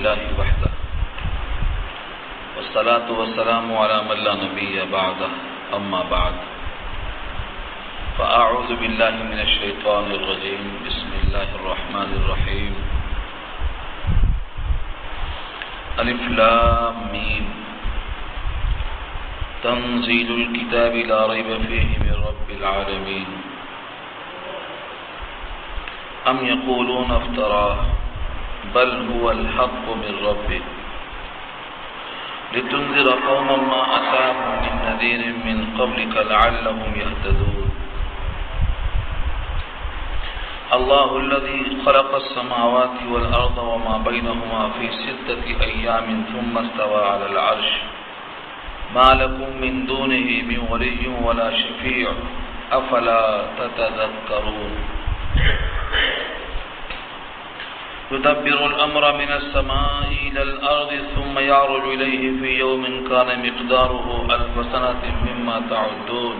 لله وحده والصلاة والسلام على من لا نبي بعده أما بعد فأعوذ بالله من الشيطان الرجيم بسم الله الرحمن الرحيم الف لام میم تنزيل الكتاب لا ريب فيه من رب العالمين أم يقولون افتراه بل هو الحق من ربك لتنذر قوما ما أتاهم من نذير من قبلك لعلهم يهتدون الله الذي خلق السماوات والأرض وما بينهما في 6 أيام ثم استوى على العرش ما لكم من دونه من ولي ولا شفيع أفلا تتذكرون يدبر الأمر من السماء إلى الأرض ثم يعرج إليه في يوم كان مقداره 1000 سنة مما تعدون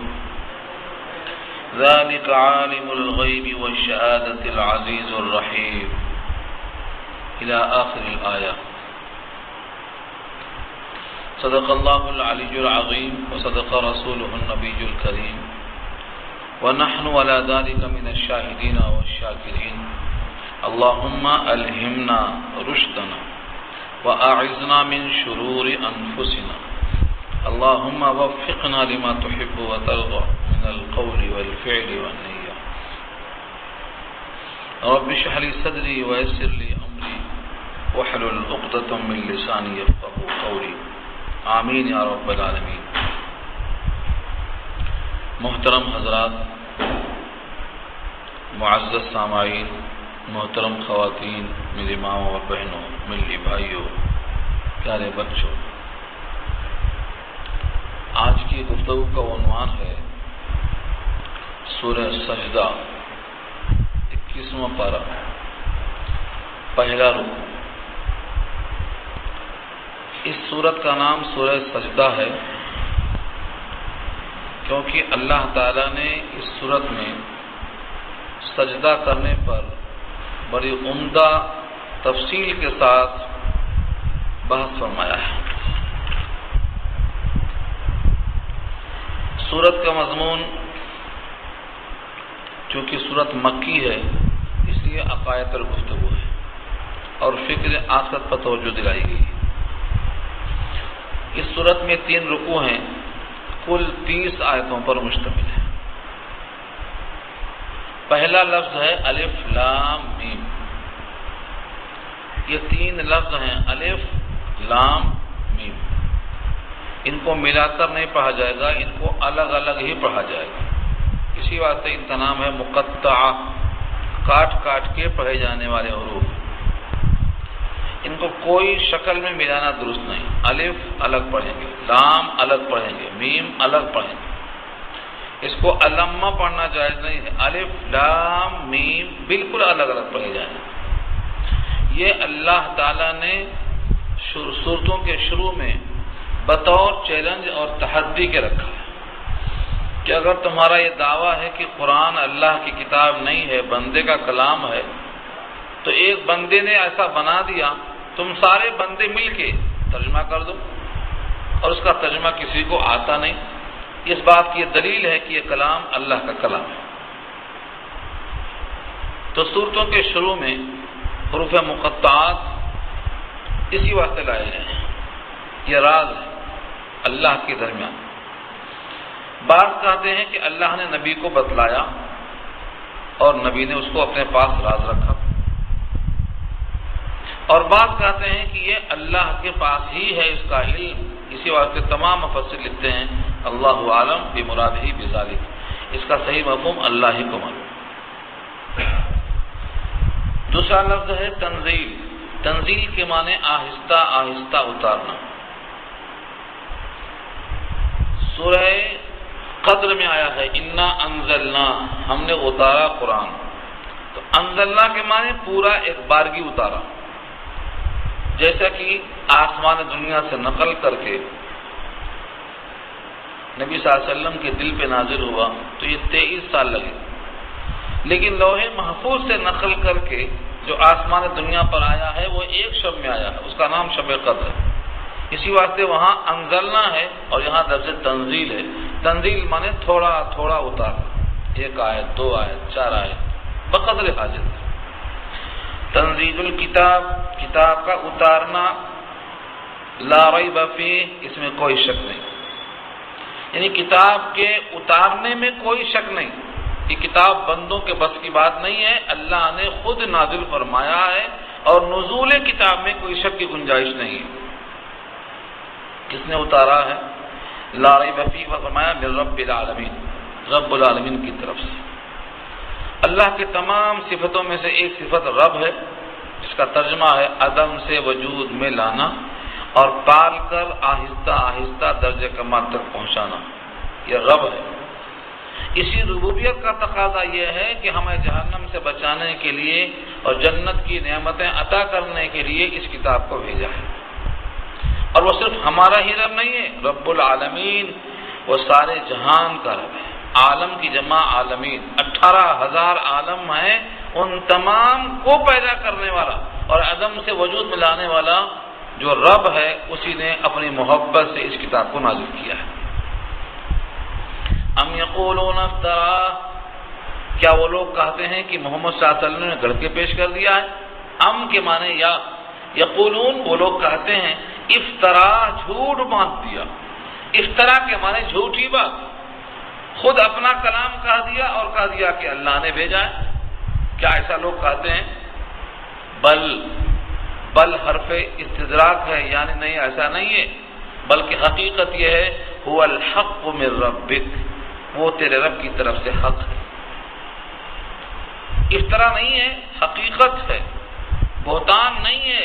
ذلك عالم الغيب والشهادة العزيز الرحيم إلى آخر الآية. صدق الله العلي العظيم وصدق رسوله النبي الكريم ونحن على ذلك من الشاهدين والشاكرين. اللهم ألهمنا رشدنا وأعذنا من شرور أنفسنا. اللهم وفقنا لما تحب وترضى من القول والفعل والنية. رب اشرح لي صدري ويسر لي أمري واحلل عقدة من لساني يفقهوا قولي. آمین یا رب العالمین. محترم حضرات، معزز سامعین، محترم خواتین، میری ماں اور بہنوں، میری بھائیوں، پیارے بچوں، آج کی گفتگو کا عنوان ہے سورہ سجدہ 21واں پارہ، پہلا رکوع. اس سورت کا نام سورہ سجدہ ہے کیونکہ اللہ تعالیٰ نے اس سورت میں سجدہ کرنے پر بڑی عمدہ تفصیل کے ساتھ بحث فرمایا ہے. سورت کا مضمون چونکہ سورت مکی ہے اس لیے عقائد پر گفتگو ہے اور فکر آخرت پر توجہ دلائی گئی ہے. اس سورت میں 3 رکوع ہیں، کل 30 آیتوں پر مشتمل ہے. پہلا لفظ ہے الف لام میم. یہ 3 لفظ ہیں الف لام میم. ان کو ملا کر نہیں پڑھا جائے گا، ان کو الگ الگ ہی پڑھا جائے گا. اسی واسطے ان کا نام ہے مقطعہ، کاٹ کاٹ کے پڑھے جانے والے حروف. ان کو کوئی شکل میں ملانا درست نہیں. الف الگ پڑھیں گے، لام الگ پڑھیں گے، میم الگ پڑھیں گے. اس کو علامہ پڑھنا جائز نہیں ہے. الف لام میم بالکل الگ الگ پڑھے جائیں گے. یہ اللہ تعالیٰ نے سورتوں کے شروع میں بطور چیلنج اور تحدی کے رکھا ہے کہ اگر تمہارا یہ دعویٰ ہے کہ قرآن اللہ کی کتاب نہیں ہے، بندے کا کلام ہے، تو ایک بندے نے ایسا بنا دیا، تم سارے بندے مل کے ترجمہ کر دو، اور اس کا ترجمہ کسی کو آتا نہیں. اس بات کی یہ دلیل ہے کہ یہ کلام اللہ کا کلام ہے. تو سورتوں کے شروع میں حروف مقطعات اسی واسطے لائے گئے ہیں. یہ راز ہے اللہ کے درمیان. بعض کہتے ہیں کہ اللہ نے نبی کو بتلایا اور نبی نے اس کو اپنے پاس راز رکھا، اور بعض کہتے ہیں کہ یہ اللہ کے پاس ہی ہے اس کا علم. اسی واسطے تمام مفسر لکھتے ہیں اللہ عالم بمرادہ بذالک. اس کا صحیح مفہوم اللہ ہی کو معلوم. دوسرا لفظ ہے تنزیل. تنزیل کے معنی آہستہ آہستہ اتارنا. سورہ قدر میں آیا ہے انا انزلنا، ہم نے اتارا قرآن. تو انزلنا کے معنی پورا ایک بارگی اتارا. جیسا کہ آسمان دنیا سے نقل کر کے نبی صلی اللہ علیہ وسلم کے دل پہ نازل ہوا تو یہ 23 سال لگے. لیکن لوح محفوظ سے نقل کر کے جو آسمان دنیا پر آیا ہے وہ ایک شب میں آیا ہے، اس کا نام شب قدر ہے۔ اسی واسطے وہاں انزلنا ہے اور یہاں لفظ تنزیل ہے۔ تنزیل مانے تھوڑا تھوڑا اتارنا، 1 آیت 2 آیت 4 آیت بقدر حاجت۔ تنزیل الکتاب، کتاب کا اتارنا، لا ریب فیہ، اس میں کوئی شک نہیں، یعنی کتاب کے اتارنے میں کوئی شک نہیں۔ یہ کتاب بندوں کے بس کی بات نہیں ہے، اللہ نے خود نازل فرمایا ہے، اور نزول کتاب میں کوئی شک کی گنجائش نہیں ہے۔ کس نے اتارا ہے؟ لا ریب فیہ، فرمایا من رب العالمین، رب العالمین کی طرف سے۔ اللہ کے تمام صفتوں میں سے ایک صفت رب ہے، جس کا ترجمہ ہے عدم سے وجود میں لانا اور پال کر آہستہ آہستہ درجہ کمال تک پہنچانا، یہ رب ہے۔ اسی ربوبیت کا تقاضا یہ ہے کہ ہمیں جہنم سے بچانے کے لیے اور جنت کی نعمتیں عطا کرنے کے لیے اس کتاب کو بھیجا ہے۔ اور وہ صرف ہمارا ہی رب نہیں ہے، رب العالمین وہ سارے جہان کا رب ہے۔ عالم کی جمع عالمین، 18,000 عالم ہیں، ان تمام کو پیدا کرنے والا اور عدم سے وجود میں لانے والا جو رب ہے، اسی نے اپنی محبت سے اس کتاب کو نازل کیا ہے۔ ام یقولون افترا، کیا وہ لوگ کہتے ہیں کہ محمد صلی اللہ علیہ وسلم نے گڑھ کے پیش کر دیا ہے؟ ام کے معنی یا، یقولون وہ لوگ کہتے ہیں، افطرا جھوٹ باندھ دیا۔ افطرا کے معنی جھوٹی بات، خود اپنا کلام کہہ دیا اور کہہ دیا کہ اللہ نے بھیجا ہے۔ کیا ایسا لوگ کہتے ہیں؟ بل حرف استدراک ہے، یعنی نہیں ایسا نہیں ہے، بلکہ حقیقت یہ ہے هو الحق من ربک، وہ تیرے رب کی طرف سے حق ہے۔ افطرا نہیں ہے، حقیقت ہے، بہتان نہیں ہے،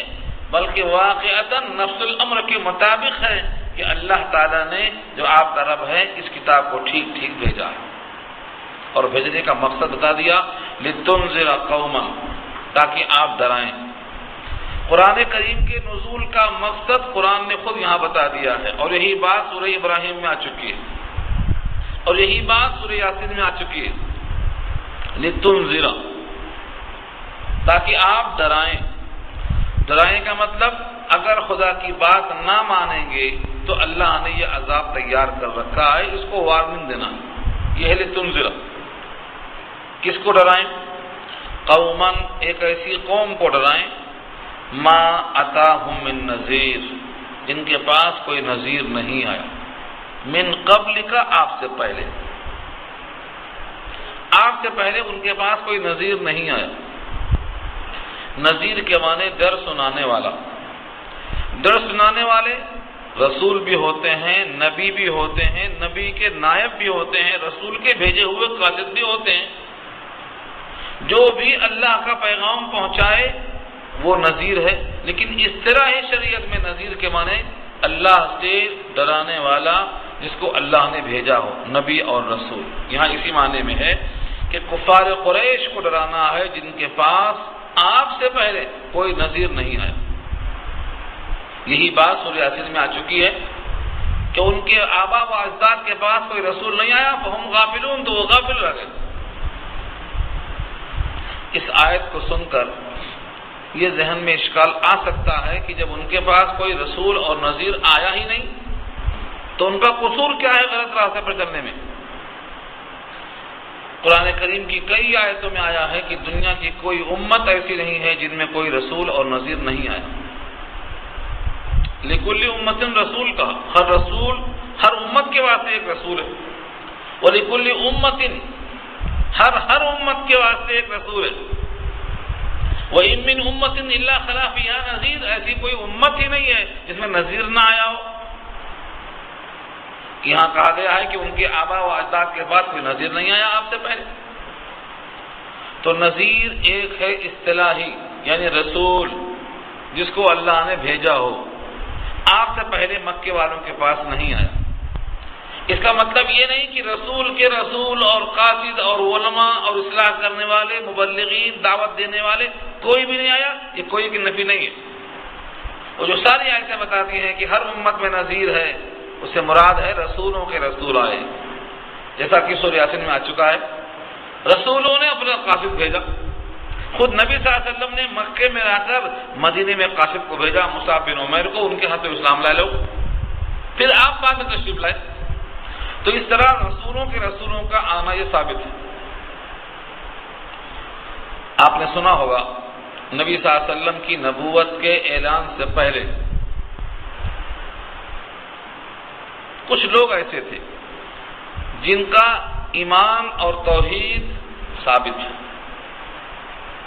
بلکہ واقعتاً نفس الامر کے مطابق ہے کہ اللہ تعالیٰ نے جو آپ کا رب ہے اس کتاب کو ٹھیک ٹھیک بھیجا ہے۔ اور بھیجنے کا مقصد بتا دیا، لتنذر قوما، تاکہ آپ ڈرائیں۔ قرآن کریم کے نزول کا مقصد قرآن نے خود یہاں بتا دیا ہے، اور یہی بات سورہ ابراہیم میں آ چکی ہے، اور یہی بات سورہ یاسین میں آ چکی ہے، لتنذر، تاکہ آپ ڈرائیں۔ ڈرائیں کا مطلب اگر خدا کی بات نہ مانیں گے تو اللہ نے یہ عذاب تیار کر رکھا ہے، اس کو وارننگ دینا، یہ ہے لتنذر۔ کس کو ڈرائیں؟ قوماً، ایک ایسی قوم کو ڈرائیں، ما اتاہم من نذیر، جن کے پاس کوئی نذیر نہیں آیا، من قبل کا، آپ سے پہلے ان کے پاس کوئی نذیر نہیں آیا۔ نذیر کے معنی ڈر سنانے والا۔ ڈر سنانے والے رسول بھی ہوتے ہیں، نبی بھی ہوتے ہیں، نبی کے نائب بھی ہوتے ہیں، رسول کے بھیجے ہوئے قاصد بھی ہوتے ہیں۔ جو بھی اللہ کا پیغام پہنچائے وہ نذیر ہے، لیکن اس طرح ہی شریعت میں نذیر کے معنی اللہ سے ڈرانے والا جس کو اللہ نے بھیجا ہو، نبی اور رسول۔ یہاں اسی معنی میں ہے کہ کفار قریش کو ڈرانا ہے جن کے پاس آپ سے پہلے کوئی نذیر نہیں آیا۔ یہی بات سورہ یاسین میں آ چکی ہے کہ ان کے آبا و اجداد کے پاس کوئی رسول نہیں آیا، فہم غافلون، تو وہ غافل رہ گئے۔ اس آیت کو سن کر یہ ذہن میں اشکال آ سکتا ہے کہ جب ان کے پاس کوئی رسول اور نذیر آیا ہی نہیں تو ان کا قصور کیا ہے غلط راستے پر چلنے میں؟ قرآن کریم کی کئی آیتوں میں آیا ہے کہ دنیا کی کوئی امت ایسی نہیں ہے جن میں کوئی رسول اور نذیر نہیں آیا۔ لکل امت رسول کا، ہر رسول ہر امت کے واسطے ایک رسول ہے، ولکل امت، ہر امت کے واسطے ایک رسول ہے۔ وَإِن مِّنْ أُمَّةٍ إِلَّا خَلَا فِيهَا نَذِيرٌ، ایسی کوئی امت ہی نہیں ہے جس میں نذیر نہ آیا ہو۔ یہاں کہا گیا ہے کہ ان کے آبا و اجداد کے بعد کوئی نذیر نہیں آیا آپ سے پہلے۔ تو نذیر ایک ہے اصطلاحی، یعنی رسول جس کو اللہ نے بھیجا ہو، آپ سے پہلے مکے والوں کے پاس نہیں آیا۔ اس کا مطلب یہ نہیں کہ رسول کے رسول اور قاصد اور علماء اور اصلاح کرنے والے، مبلغین، دعوت دینے والے کوئی بھی نہیں آیا، یہ کوئی کی نفی نہیں ہے۔ وہ جو ساری آیتیں بتاتی ہیں کہ ہر امت میں نذیر ہے، اس سے مراد ہے رسولوں کے رسول آئے، جیسا کہ سورہ یاسین میں آ چکا ہے۔ رسولوں نے اپنا قاصد بھیجا، خود نبی صلی اللہ علیہ وسلم نے مکے میں رہ کر مدینے میں قاصد کو بھیجا، مصعب بن عمیر کو، ان کے ہاتھ اسلام لا لو، پھر آپ بعد میں تشریف لائے۔ تو اس طرح رسولوں کا آنا یہ ثابت ہے۔ آپ نے سنا ہوگا نبی صلی اللہ علیہ وسلم کی نبوت کے اعلان سے پہلے کچھ لوگ ایسے تھے جن کا ایمان اور توحید ثابت ہے،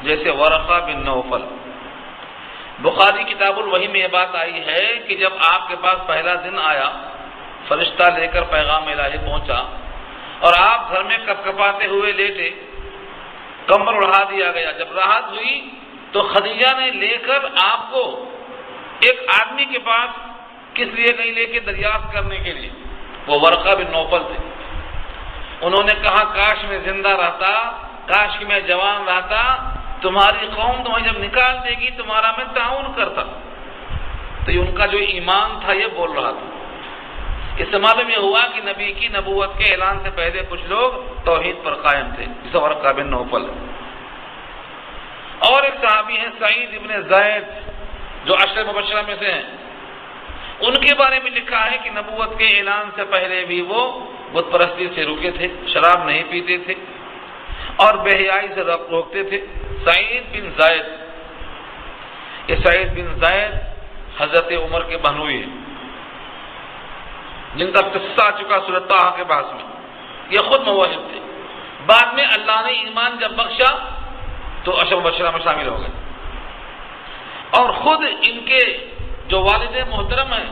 جیسے ورقہ بن نوفل۔ بخاری کتاب الوحی میں یہ بات آئی ہے کہ جب آپ کے پاس پہلا دن آیا، فرشتہ لے کر پیغام الہی پہنچا اور آپ گھر میں کپکپاتے ہوئے لیٹے، کمبل اڑا دیا گیا۔ جب راحت ہوئی تو خدیجہ نے لے کر آپ کو ایک آدمی کے پاس کس لیے نہیں لے کے دریافت کرنے کے لیے، وہ ورقہ بن نوفل تھے۔ انہوں نے کہا کاش میں زندہ رہتا، کاش کہ میں جوان رہتا، تمہاری قوم تمہیں جب نکال دے گی تمہارا میں تعاون کرتا۔ تو یہ ان کا جو ایمان تھا یہ بول رہا تھا۔ اس سے معلوم یہ ہوا کہ نبی کی نبوت کے اعلان سے پہلے کچھ لوگ توحید پر قائم تھے، جسے ورقہ بن نوفل۔ اور ایک صحابی ہیں سعید ابن زید جو عشرہ مبشرہ میں سے ہیں، ان کے بارے میں لکھا ہے کہ نبوت کے اعلان سے پہلے بھی وہ بت پرستی سے رکے تھے، شراب نہیں پیتے تھے اور بے حیائی سے روکتے تھے۔ سعید بن زید، یہ سعید بن زید حضرت عمر کے بہنوئی ہیں، جن کا قصہ آ چکا سورۃ طٰہٰ کے بحث میں۔ یہ خود موحد تھے، بعد میں اللہ نے ایمان جب بخشا تو عشرہ مبشرہ میں شامل ہو گئے۔ اور خود ان کے جو والد محترم ہیں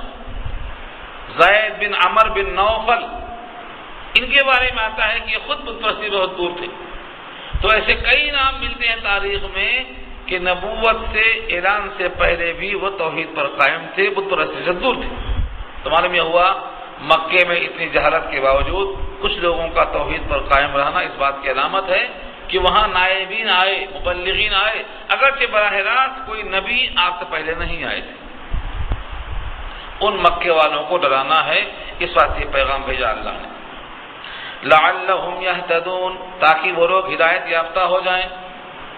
زید بن عمر بن نوفل، ان کے بارے میں آتا ہے کہ یہ خود بت پرستی بہت دور تھے۔ تو ایسے کئی نام ملتے ہیں تاریخ میں کہ نبوت سے اعلان سے پہلے بھی وہ توحید پر قائم تھے، بت پرستی سے دور تھے۔ تو معلوم یہ ہوا مکے میں اتنی جہالت کے باوجود کچھ لوگوں کا توحید پر قائم رہنا اس بات کی علامت ہے کہ وہاں نائبین آئے، مبلغین آئے، اگرچہ براہ راست کوئی نبی آپ سے پہلے نہیں آئے تھے۔ ان مکے والوں کو ڈرانا ہے، اس بات یہ پیغام بھیجا اللہ نے، لعلہم یہتدون، تاکہ وہ لوگ ہدایت یافتہ ہو جائیں،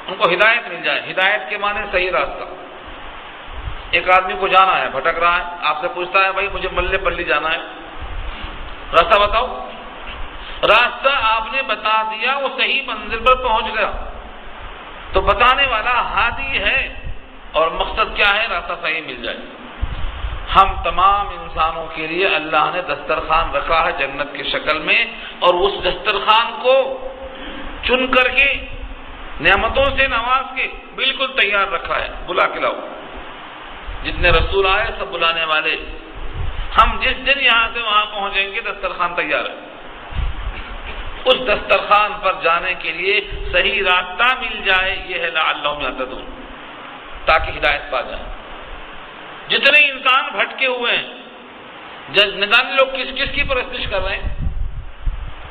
ان کو ہدایت مل جائے۔ ہدایت کے معنی صحیح راستہ۔ ایک آدمی کو جانا ہے، بھٹک رہا ہے، آپ سے پوچھتا ہے بھائی مجھے ملے پلی جانا ہے، راستہ بتاؤ۔ راستہ آپ نے بتا دیا، وہ صحیح منزل پر پہنچ گیا۔ تو بتانے والا ہادی ہے، اور مقصد کیا ہے؟ راستہ صحیح مل جائے۔ ہم تمام انسانوں کے لیے اللہ نے دسترخوان رکھا ہے جنت کی شکل میں، اور اس دسترخوان کو چن کر کے نعمتوں سے نواز کے بالکل تیار رکھا ہے، بلا کے لاؤ۔ جتنے رسول آئے سب بلانے والے، ہم جس دن یہاں سے وہاں پہنچیں گے دسترخوان تیار ہے۔ اس دسترخوان پر جانے کے لیے صحیح راستہ مل جائے، یہ ہے لعلہم یہتدون، تاکہ ہدایت پا جائیں۔ جتنے انسان بھٹکے ہوئے ہیں، نگان لوگ کس کس کی پرستش کر رہے ہیں،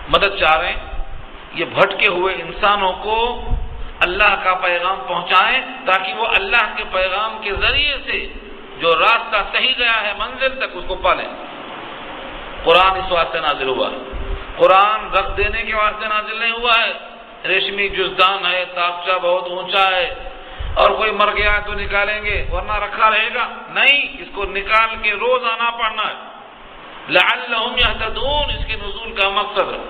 مدد چاہ رہے ہیں، یہ بھٹکے ہوئے انسانوں کو اللہ کا پیغام پہنچائیں تاکہ وہ اللہ کے پیغام کے ذریعے سے جو راستہ صحیح گیا ہے منزل تک اس کو پالیں۔ قرآن اس واسطے نازل ہوا ہے، قرآن رکھ دینے کے واسطے نازل نہیں ہوا ہے، ریشمی جزدان ہے، تاقچہ بہت اونچا ہے اور کوئی مر گیا ہے تو نکالیں گے ورنہ رکھا رہے گا، نہیں، اس کو نکال کے روز آنا پڑنا ہے۔ لعلہم یہتدون اس کے نزول کا مقصد ہے۔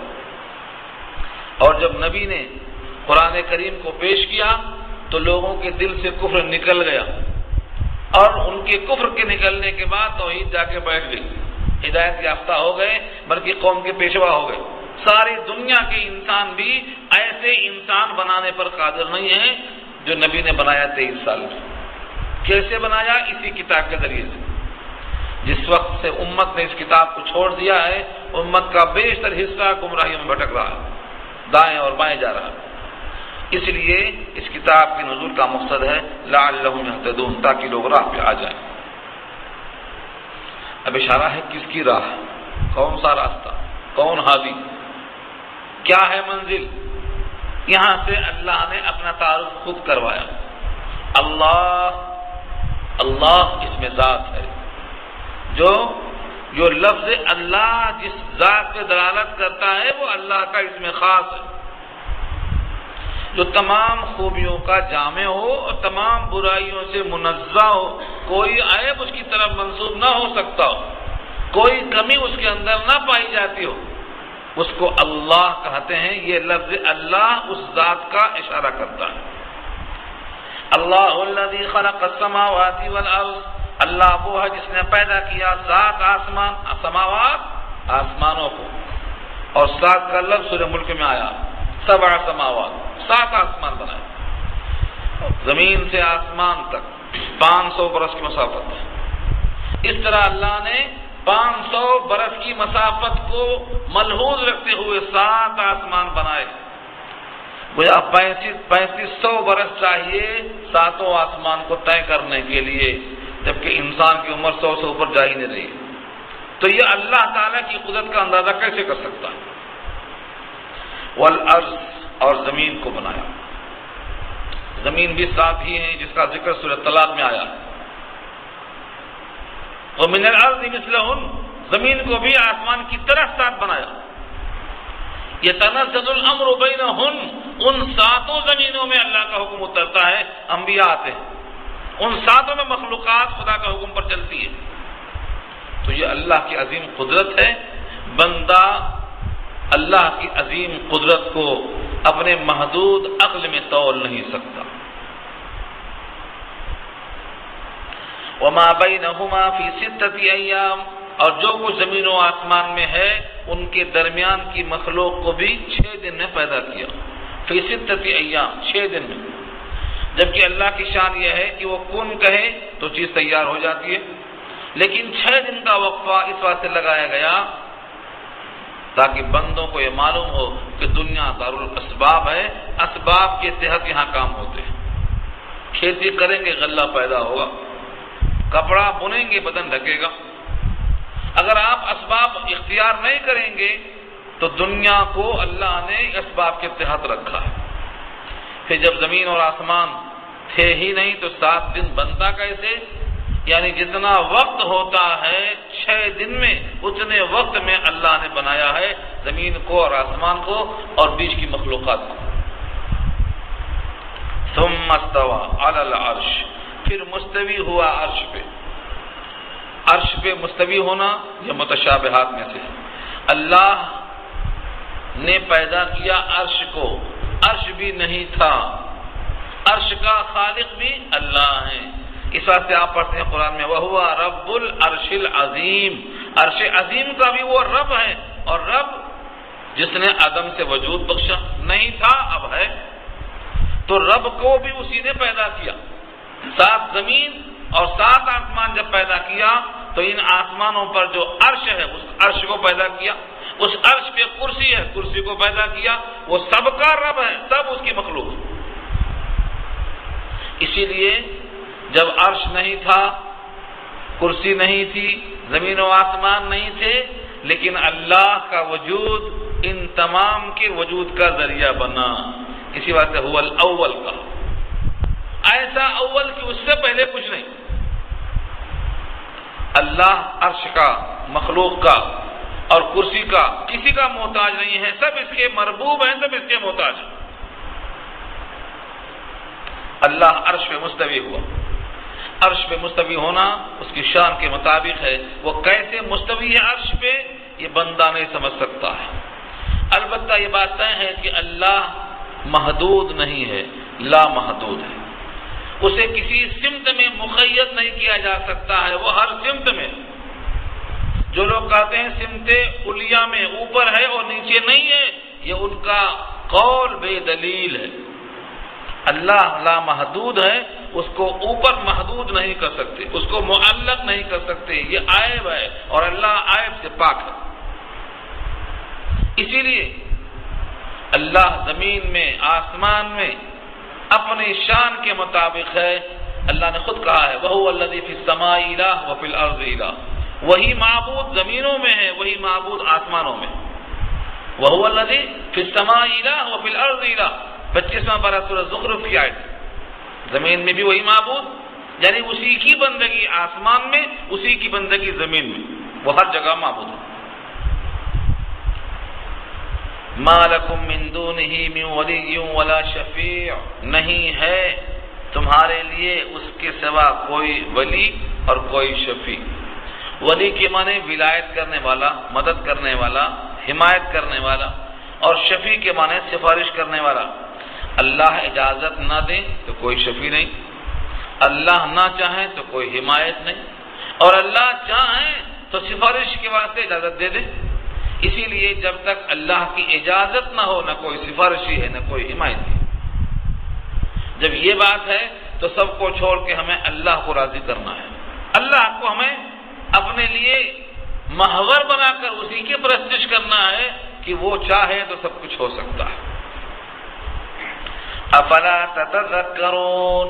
اور جب نبی نے قرآن کریم کو پیش کیا تو لوگوں کے دل سے کفر نکل گیا، اور ان کے کفر کے نکلنے کے بعد توحید جا کے بیٹھ گئی، ہدایت یافتہ ہو گئے، بلکہ قوم کے پیشوا ہو گئے۔ ساری دنیا کے انسان بھی ایسے انسان بنانے پر قادر نہیں ہیں جو نبی نے بنایا 23 سال میں۔ کیسے بنایا؟ اسی کتاب کے ذریعے سے۔ جس وقت سے امت نے اس کتاب کو چھوڑ دیا ہے، امت کا بیشتر حصہ گمراہی میں بھٹک رہا ہے، دائیں اور بائیں جا رہا ہے۔ اس لیے اس کتاب کے نزول کا مقصد ہے لعلہم یہتدون، تاکہ لوگ راہ پہ آ جائیں۔ اب اشارہ ہے کس کی راہ، کون سا راستہ، کون ہادی، کیا ہے منزل۔ یہاں سے اللہ نے اپنا تعارف خود کروایا۔ اللہ اس میں ذات ہے، جو لفظ اللہ جس ذات پہ دلالت کرتا ہے وہ اللہ کا اس میں خاص ہے۔ جو تمام خوبیوں کا جامع ہو اور تمام برائیوں سے منزہ ہو، کوئی عیب اس کی طرف منسوب نہ ہو سکتا ہو، کوئی کمی اس کے اندر نہ پائی جاتی ہو، اس کو اللہ کہتے ہیں۔ یہ لفظ اللہ اس ذات کا اشارہ کرتا ہے۔ اللہ الذی خلق السماوات والارض، اللہ وہ ہے جس نے پیدا کیا 7 آسمان، سماوات آسمانوں کو، اور 7 کا لفظ سورہ ملک میں آیا، 7 سماوات، 7 آسمان بنائے، زمین سے آسمان تک 500 برس کی مسافت ہے۔ اس طرح اللہ نے 500 برس کی مسافت کو ملحوظ رکھتے ہوئے 7 آسمان بنائے۔ گویا 3500 برس چاہیے 7 آسمان کو طے کرنے کے لیے، جبکہ انسان کی عمر 100 سے اوپر جا ہی نہیں رہی۔ تو یہ اللہ تعالیٰ کی قدرت کا اندازہ کیسے کر سکتا ہے؟ والارض، اور زمین کو بنایا۔ زمین بھی 7 ہی ہیں جس کا ذکر سورہ طلاق میں آیا ہے۔ ومن الارض مثلہن، زمین کو بھی آسمان کی طرح 7 بنایا۔ یتنزل الامر بینہن، ان 7 زمینوں میں اللہ کا حکم اترتا ہے، انبیاء آتے ہیں، ان 7 میں مخلوقات خدا کا حکم پر چلتی ہے۔ تو یہ اللہ کی عظیم قدرت ہے، بندہ اللہ کی عظیم قدرت کو اپنے محدود عقل میں تول نہیں سکتا۔ وما بینہما فی 6 ایام، اور جو کچھ زمین و آسمان میں ہے ان کے درمیان کی مخلوق کو بھی 6 دن میں پیدا کیا۔ فی 6 ایام، 6 دن میں، جبکہ اللہ کی شان یہ ہے کہ وہ کن کہے تو چیز تیار ہو جاتی ہے، لیکن 6 دن کا وقفہ اس واسطے لگایا گیا تاکہ بندوں کو یہ معلوم ہو کہ دنیا دارالاسباب ہے، اسباب کے تحت یہاں کام ہوتے ہیں۔ کھیتی کریں گے غلہ پیدا ہوگا، کپڑا بنیں گے بدن ڈھکے گا۔ اگر آپ اسباب اختیار نہیں کریں گے تو دنیا کو اللہ نے اسباب کے تحت رکھا ہے۔ پھر جب زمین اور آسمان تھے ہی نہیں تو 7 دن بنتا کیسے؟ یعنی جتنا وقت ہوتا ہے 6 دن میں، اتنے وقت میں اللہ نے بنایا ہے زمین کو اور آسمان کو اور بیچ کی مخلوقات کو۔ ثم استوى على العرش، پھر مستوی ہوا عرش پہ۔ عرش پہ مستوی ہونا یہ متشابہات میں سے ہے۔ اللہ نے پیدا کیا عرش کو، عرش بھی نہیں تھا، عرش کا خالق بھی اللہ ہے۔ اس واسطے آپ پڑھتے ہیں قرآن میں وَهُوَ رَبُّ الْعَرْشِ الْعَظِيمِ، عرش عظیم کا بھی وہ رب ہے، اور رب جس نے عدم سے وجود بخشا، نہیں تھا اب ہے، تو رب کو بھی اسی نے پیدا کیا۔ 7 زمین اور 7 آسمان جب پیدا کیا تو ان آسمانوں پر جو عرش ہے اس عرش کو پیدا کیا، اس عرش پہ کرسی ہے، کرسی کو پیدا کیا، وہ سب کا رب ہے، سب اس کی مخلوق ہے۔ اسی لیے جب عرش نہیں تھا، کرسی نہیں تھی، زمین و آسمان نہیں تھے، لیکن اللہ کا وجود ان تمام کے وجود کا ذریعہ بنا، اسی واسطے هو الاول کا، ایسا اول کہ اس سے پہلے کچھ نہیں۔ اللہ عرش کا، مخلوق کا اور کرسی کا کسی کا محتاج نہیں ہے، سب اس کے مربوب ہیں، سب اس کے محتاج ہیں۔ اللہ عرش پہ مستوی ہوا، عرش پہ مستوی ہونا اس کی شان کے مطابق ہے، وہ کیسے مستوی ہے عرش پہ یہ بندہ نہیں سمجھ سکتا ہے۔ البتہ یہ بات طے ہے کہ اللہ محدود نہیں ہے، لا محدود ہے، اسے کسی سمت میں مقید نہیں کیا جا سکتا ہے، وہ ہر سمت میں۔ جو لوگ کہتے ہیں سمت علیہ میں اوپر ہے اور نیچے نہیں ہے، یہ ان کا قول بے دلیل ہے۔ اللہ لا محدود ہے، اس کو اوپر محدود نہیں کر سکتے، اس کو معلق نہیں کر سکتے، یہ عیب ہے، اور اللہ عیب سے پاک ہے۔ اسی لیے اللہ زمین میں، آسمان میں اپنی شان کے مطابق ہے۔ اللہ نے خود کہا ہے وَهُوَ الَّذِي فِي السَّمَاءِ إِلَٰهٌ وَفِي الْأَرْضِ إِلَٰهٌ، وہی معبود زمینوں میں ہے، وہی معبود آسمانوں میں۔ وَهُوَ الَّذِي فِي السَّمَاءِ إِلَٰهٌ وَفِي الْأَرْضِ إِلَٰهٌ، 25واں پارہ سورہ زخرف کی آیت۔ زمین میں بھی وہی معبود، یعنی اسی کی بندگی آسمان میں، اسی کی بندگی زمین میں، وہ ہر جگہ معبود ہے۔ ما لکم من دونہ من ولی ولا شفیع، نہیں ہے تمہارے لیے اس کے سوا کوئی ولی اور کوئی شفیع۔ ولی کے معنی ولایت کرنے والا، مدد کرنے والا، حمایت کرنے والا، اور شفیع کے معنی سفارش کرنے والا۔ اللہ اجازت نہ دیں تو کوئی شفیع نہیں، اللہ نہ چاہیں تو کوئی حمایت نہیں، اور اللہ چاہیں تو سفارش کے واسطے اجازت دے دیں۔ اسی لیے جب تک اللہ کی اجازت نہ ہو نہ کوئی سفارشی ہے نہ کوئی حمایتی ہے۔ جب یہ بات ہے تو سب کو چھوڑ کے ہمیں اللہ کو راضی کرنا ہے، اللہ کو ہمیں اپنے لیے محور بنا کر اسی کی پرستش کرنا ہے کہ وہ چاہے تو سب کچھ ہو سکتا ہے۔ افلا تتذکرون،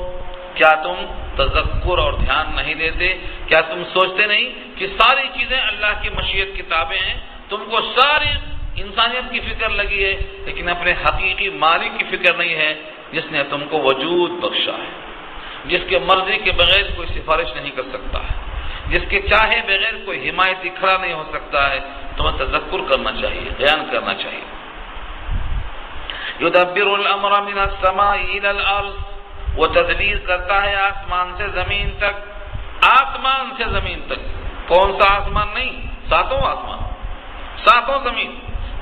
کیا تم تذکر اور دھیان نہیں دیتے؟ کیا تم سوچتے نہیں کہ ساری چیزیں اللہ کی مشیت کی تابع ہیں؟ تم کو ساری انسانیت کی فکر لگی ہے لیکن اپنے حقیقی مالک کی فکر نہیں ہے، جس نے تم کو وجود بخشا ہے، جس کے مرضی کے بغیر کوئی سفارش نہیں کر سکتا ہے، جس کے چاہے بغیر کوئی حمایتی کھڑا نہیں ہو سکتا ہے۔ تمہیں تذکر کرنا چاہیے، بیان کرنا چاہیے۔ یدبر الامر من السماء الى الارض، وہ تدبیر کرتا ہے آسمان سے زمین تک، آسمان سے زمین تک۔ کون سا آسمان؟ نہیں، ساتوں آسمان، ساتوں زمین،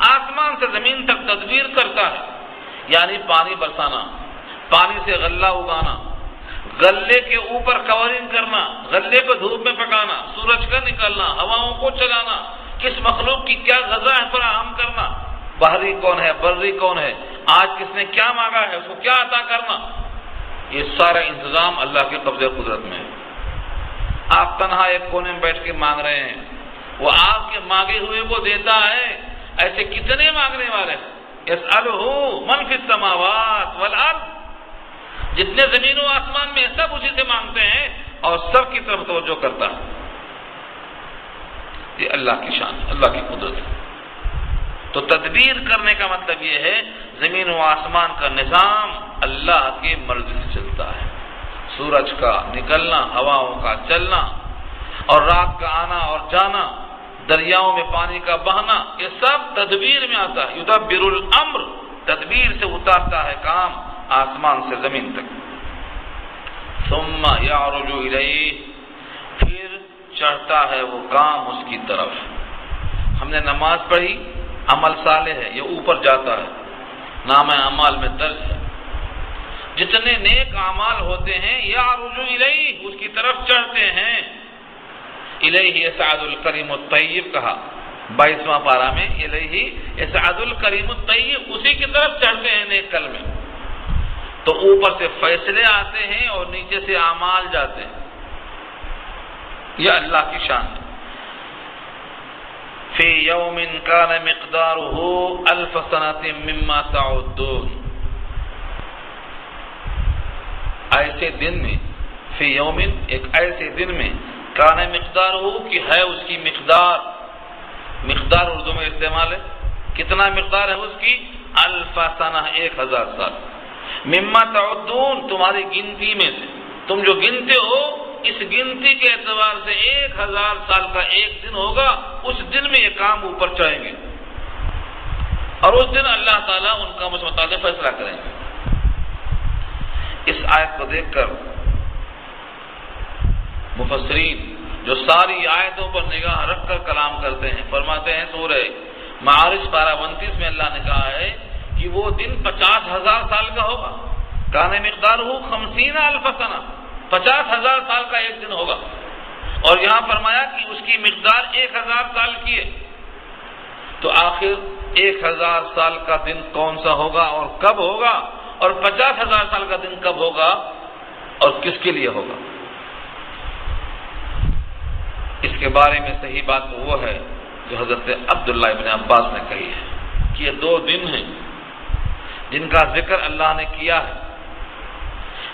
آسمان سے زمین تک تدبیر کرتا ہے، یعنی پانی برسانا، پانی سے غلہ اگانا، غلے کے اوپر کورنگ کرنا، غلے کو دھوپ میں پکانا، سورج کا نکلنا، ہواؤں کو چلانا، کس مخلوق کی کیا غذا ہے فراہم کرنا، بحری کون ہے، بری کون ہے، آج کس نے کیا مانگا ہے اس کو کیا عطا کرنا، یہ سارا انتظام اللہ کے قبضے قدرت میں ہے۔ آپ تنہا ایک کونے میں بیٹھ کے مانگ رہے ہیں، وہ آپ کے مانگے ہوئے کو دیتا ہے۔ ایسے کتنے مانگنے والے ہیں؟ یسألہ من فی السماوات والارض، جتنے زمین و آسمان میں سب اسی سے مانگتے ہیں اور سب کی طرف توجہ کرتا ہے۔ یہ اللہ کی شان، اللہ کی قدرت ہے۔ تو تدبیر کرنے کا مطلب یہ ہے زمین و آسمان کا نظام اللہ کی مرضی سے چلتا ہے، سورج کا نکلنا، ہواؤں کا چلنا، اور رات کا آنا اور جانا، دریاؤں میں پانی کا بہنا، یہ سب تدبیر میں آتا ہے۔ یدبر الامر، تدبیر سے اتارتا ہے کام آسمان سے زمین تک۔ ثم یعرج الیہ، پھر چڑھتا ہے وہ کام اس کی طرف۔ ہم نے نماز پڑھی، عمل صالح ہے، یہ اوپر جاتا ہے، نام اعمال میں درج ہے۔ جتنے نیک اعمال ہوتے ہیں یعرج الیہ، اس کی طرف چڑھتے ہیں۔ الیہ یصعد الکلم الطیب کہا 22واں پارہ میں، الیہ یصعد الکلم الطیب، اسی کی طرف چڑھتے ہیں نیک کلمے۔ تو اوپر سے فیصلے آتے ہیں اور نیچے سے اعمال جاتے ہیں، یہ اللہ کی شان ہے۔ فی یوم کان مقدارہ 1000 سنۃ مما تعدون، ایسے دن میں، فی یوم ایک ایسے دن میں، کان مقدارہ کی ہے اس کی مقدار، مقدار اردو میں استعمال ہے، کتنا مقدار ہے اس کی؟ 1000 سنہ، 1000 سال، مما تعدون تمہاری گنتی میں سے، تم جو گنتے ہو اس گنتی کے اعتبار سے 1000 سال کا ایک دن ہوگا، اس دن میں یہ کام اوپر چڑھیں گے اور اس دن اللہ تعالیٰ ان کا متعلق فیصلہ کریں گے۔ اس آیت کو دیکھ کر مفسرین جو ساری آیتوں پر نگاہ رکھ کر کلام کرتے ہیں فرماتے ہیں سورہ معارج پارہ 29 میں اللہ نے کہا ہے کہ وہ دن 50,000 سال کا ہوگا، کان مقدارہ 50,000 سنہ، 50,000 سال کا ایک دن ہوگا، اور یہاں فرمایا کہ اس کی مقدار 1000 سال کی ہے۔ تو آخر 1000 سال کا دن کون سا ہوگا اور کب ہوگا، اور 50,000 سال کا دن کب ہوگا اور کس کے لیے ہوگا؟ اس کے بارے میں صحیح بات وہ ہے جو حضرت عبداللہ ابن عباس نے کہی ہے کہ یہ 2 دن ہیں جن کا ذکر اللہ نے کیا ہے،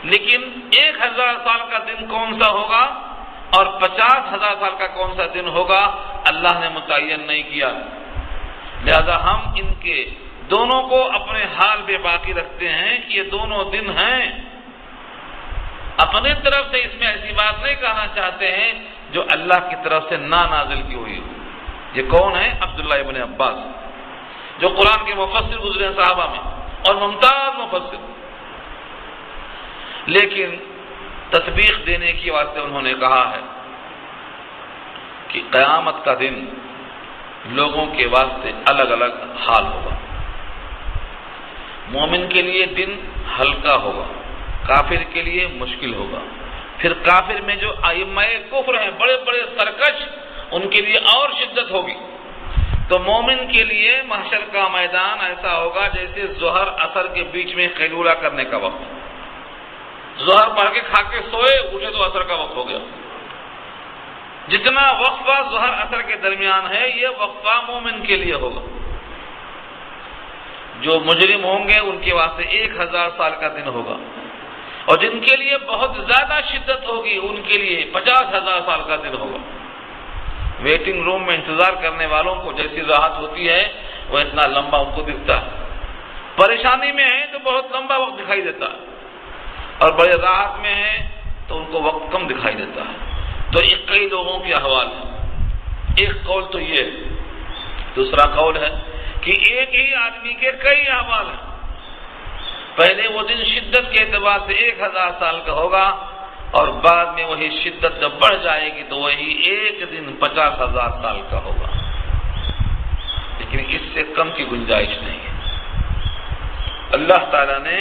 لیکن 1000 سال کا دن کون سا ہوگا اور 50,000 سال کا کون سا دن ہوگا اللہ نے متعین نہیں کیا، لہذا ہم ان کے دونوں کو اپنے حال پہ باقی رکھتے ہیں کہ یہ دونوں دن ہیں۔ اپنی طرف سے اس میں ایسی بات نہیں کہنا چاہتے ہیں جو اللہ کی طرف سے نہ نازل کی ہوئی ہو۔ یہ کون ہے؟ عبداللہ ابن عباس۔ جو قرآن کے مفسر گزرے ہیں صحابہ میں، اور ممتاز مفسر، لیکن تطبیق دینے کی واسطے انہوں نے کہا ہے کہ قیامت کا دن لوگوں کے واسطے الگ الگ حال ہوگا۔ مومن کے لیے دن ہلکا ہوگا، کافر کے لیے مشکل ہوگا، پھر کافر میں جو ائمہ کفر ہیں، بڑے بڑے سرکش، ان کے لیے اور شدت ہوگی۔ تو مومن کے لیے محشر کا میدان ایسا ہوگا جیسے ظہر عصر کے بیچ میں قیلولہ کرنے کا وقت، ظہر پڑھ کے کھا کے سوئے، اٹھے تو عصر کا وقت ہو گیا۔ جتنا وقفہ ظہر عصر کے درمیان ہے، یہ وقفہ مومن کے لیے ہوگا۔ جو مجرم ہوں گے ان کے واسطے 1000 سال کا دن ہوگا، اور جن کے لیے بہت زیادہ شدت ہوگی ان کے لیے 50,000 سال کا دن ہوگا۔ ویٹنگ روم میں انتظار کرنے والوں کو جیسی راحت ہوتی ہے وہ اتنا لمبا ان کو دکھتا ہے، پریشانی میں ہے تو بہت لمبا وقت دکھائی دیتا ہے، اور بڑے راحت میں ہے تو ان کو وقت کم دکھائی دیتا ہے۔ تو یہ کئی لوگوں کے احوال ہیں۔ ایک قول تو یہ ہے، دوسرا قول ہے کہ ایک ہی آدمی کے کئی احوال ہیں۔ پہلے وہ دن شدت کے اعتبار سے 1000 سال کا ہوگا، اور بعد میں وہی شدت جب بڑھ جائے گی تو وہی ایک دن 50,000 سال کا ہوگا، لیکن اس سے کم کی گنجائش نہیں ہے۔ اللہ تعالیٰ نے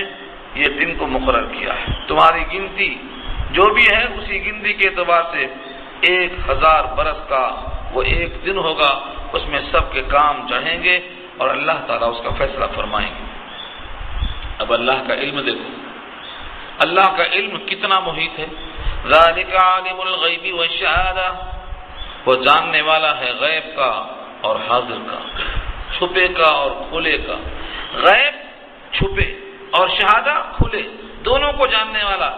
یہ دن کو مقرر کیا ہے، تمہاری گنتی جو بھی ہے اسی گنتی کے اعتبار سے 1000 برس کا وہ ایک دن ہوگا، اس میں سب کے کام چڑھیں گے اور اللہ تعالیٰ اس کا فیصلہ فرمائیں گے۔ اب اللہ کا علم دیکھو، اللہ کا علم کتنا محیط ہے۔ ذالک عالم الغیب والشہادہ، وہ جاننے والا ہے غیب کا اور حاضر کا، چھپے کا اور کھلے کا۔ غیب چھپے اور شہادہ کھلے، دونوں کو جاننے والا۔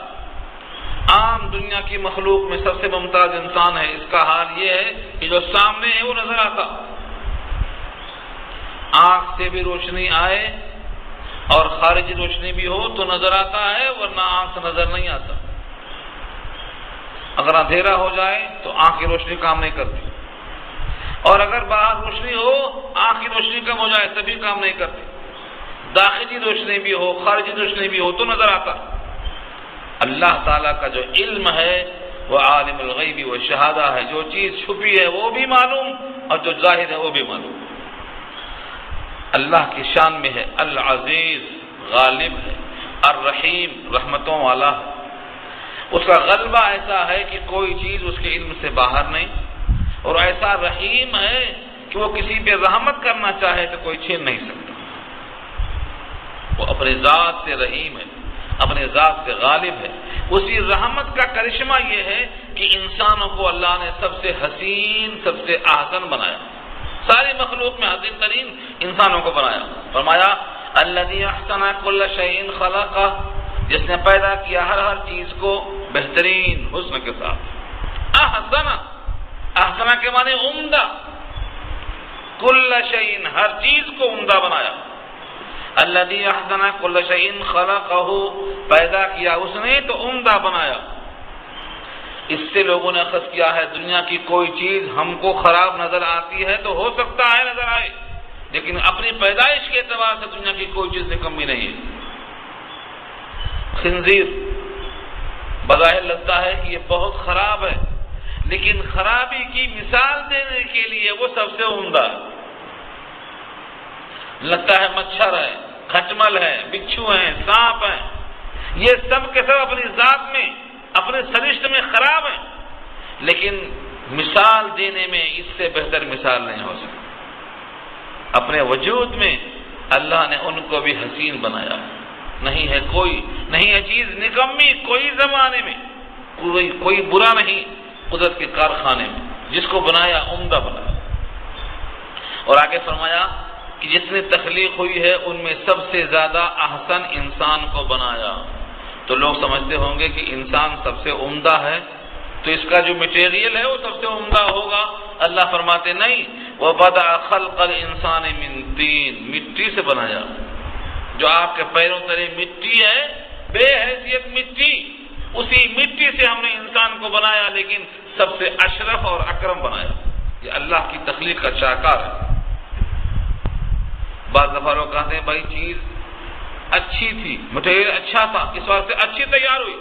عام دنیا کی مخلوق میں سب سے ممتاز انسان ہے، اس کا حال یہ ہے کہ جو سامنے ہے وہ نظر آتا، آنکھ سے بھی روشنی آئے اور خارجی روشنی بھی ہو تو نظر آتا ہے، ورنہ آنکھ سے نظر نہیں آتا۔ اگر اندھیرا ہو جائے تو آنکھ کی روشنی کام نہیں کرتی، اور اگر باہر روشنی ہو، آنکھ کی روشنی کم ہو جائے تبھی کام نہیں کرتی۔ داخلی روشنی بھی ہو، خارجی روشنی بھی ہو تو نظر آتا۔ اللہ تعالیٰ کا جو علم ہے وہ عالم الغیب و شہادہ ہے، جو چیز چھپی ہے وہ بھی معلوم اور جو ظاہر ہے وہ بھی معلوم۔ اللہ کی شان میں ہے العزیز، غالب ہے، الرحیم، رحمتوں والا ہے۔ اس کا غلبہ ایسا ہے کہ کوئی چیز اس کے علم سے باہر نہیں، اور ایسا رحیم ہے کہ وہ کسی پہ رحمت کرنا چاہے تو کوئی چھین نہیں سکتا۔ وہ اپنے ذات سے رحیم ہے، اپنے ذات سے غالب ہے۔ اسی رحمت کا کرشمہ یہ ہے کہ انسانوں کو اللہ نے سب سے حسین، سب سے احسن بنایا، ساری مخلوق میں حسین ترین انسانوں کو بنایا۔ فرمایا الذی احسن کل شیء خلقہ، جس نے پیدا کیا ہر چیز کو بہترین حسن کے ساتھ۔ احسن کے معنی عمدہ، کل شیء ہر چیز کو عمدہ بنایا۔ الذی احسن کل شیء خلقہ، پیدا کیا اس نے تو عمدہ بنایا۔ اس سے لوگوں نے اخذ کیا ہے دنیا کی کوئی چیز ہم کو خراب نظر آتی ہے تو ہو سکتا ہے نظر آئے، لیکن اپنی پیدائش کے اعتبار سے دنیا کی کوئی چیز نکمی نہیں ہے۔ خنزیر بظاہر لگتا ہے کہ یہ بہت خراب ہے، لیکن خرابی کی مثال دینے کے لیے وہ سب سے عمدہ ہے۔ لگتا ہے مچھر ہے، کھٹمل ہے، بچھو ہیں، سانپ ہیں، یہ سب کے سب اپنی ذات میں، اپنے سرشت میں خراب ہیں، لیکن مثال دینے میں اس سے بہتر مثال نہیں ہو سکتی۔ اپنے وجود میں اللہ نے ان کو بھی حسین بنایا، نہیں ہے چیز نکمی کوئی زمانے میں، کوئی برا نہیں قدرت کے کارخانے میں، جس کو بنایا عمدہ بنایا۔ اور آگے فرمایا کہ جتنی تخلیق ہوئی ہے ان میں سب سے زیادہ احسن انسان کو بنایا۔ تو لوگ سمجھتے ہوں گے کہ انسان سب سے عمدہ ہے تو اس کا جو مٹیریل ہے وہ سب سے عمدہ ہوگا۔ اللہ فرماتے نہیں، وَبَدَأَ خَلْقَ الْإِنسَانِ مِنْ طِينٍ، مٹی سے بنایا۔ جو آپ کے پیروں تلے مٹی ہے، بے حیثیت مٹی، اسی مٹی سے ہم نے انسان کو بنایا، لیکن سب سے اشرف اور اکرم بنایا۔ یہ اللہ کی تخلیق کا شاہکار ہے۔ بعض دفعہ لوگ کہتے ہیں بھائی چیز اچھی تھی، مٹیریل اچھا تھا، اس واسطے اچھی تیار ہوئی۔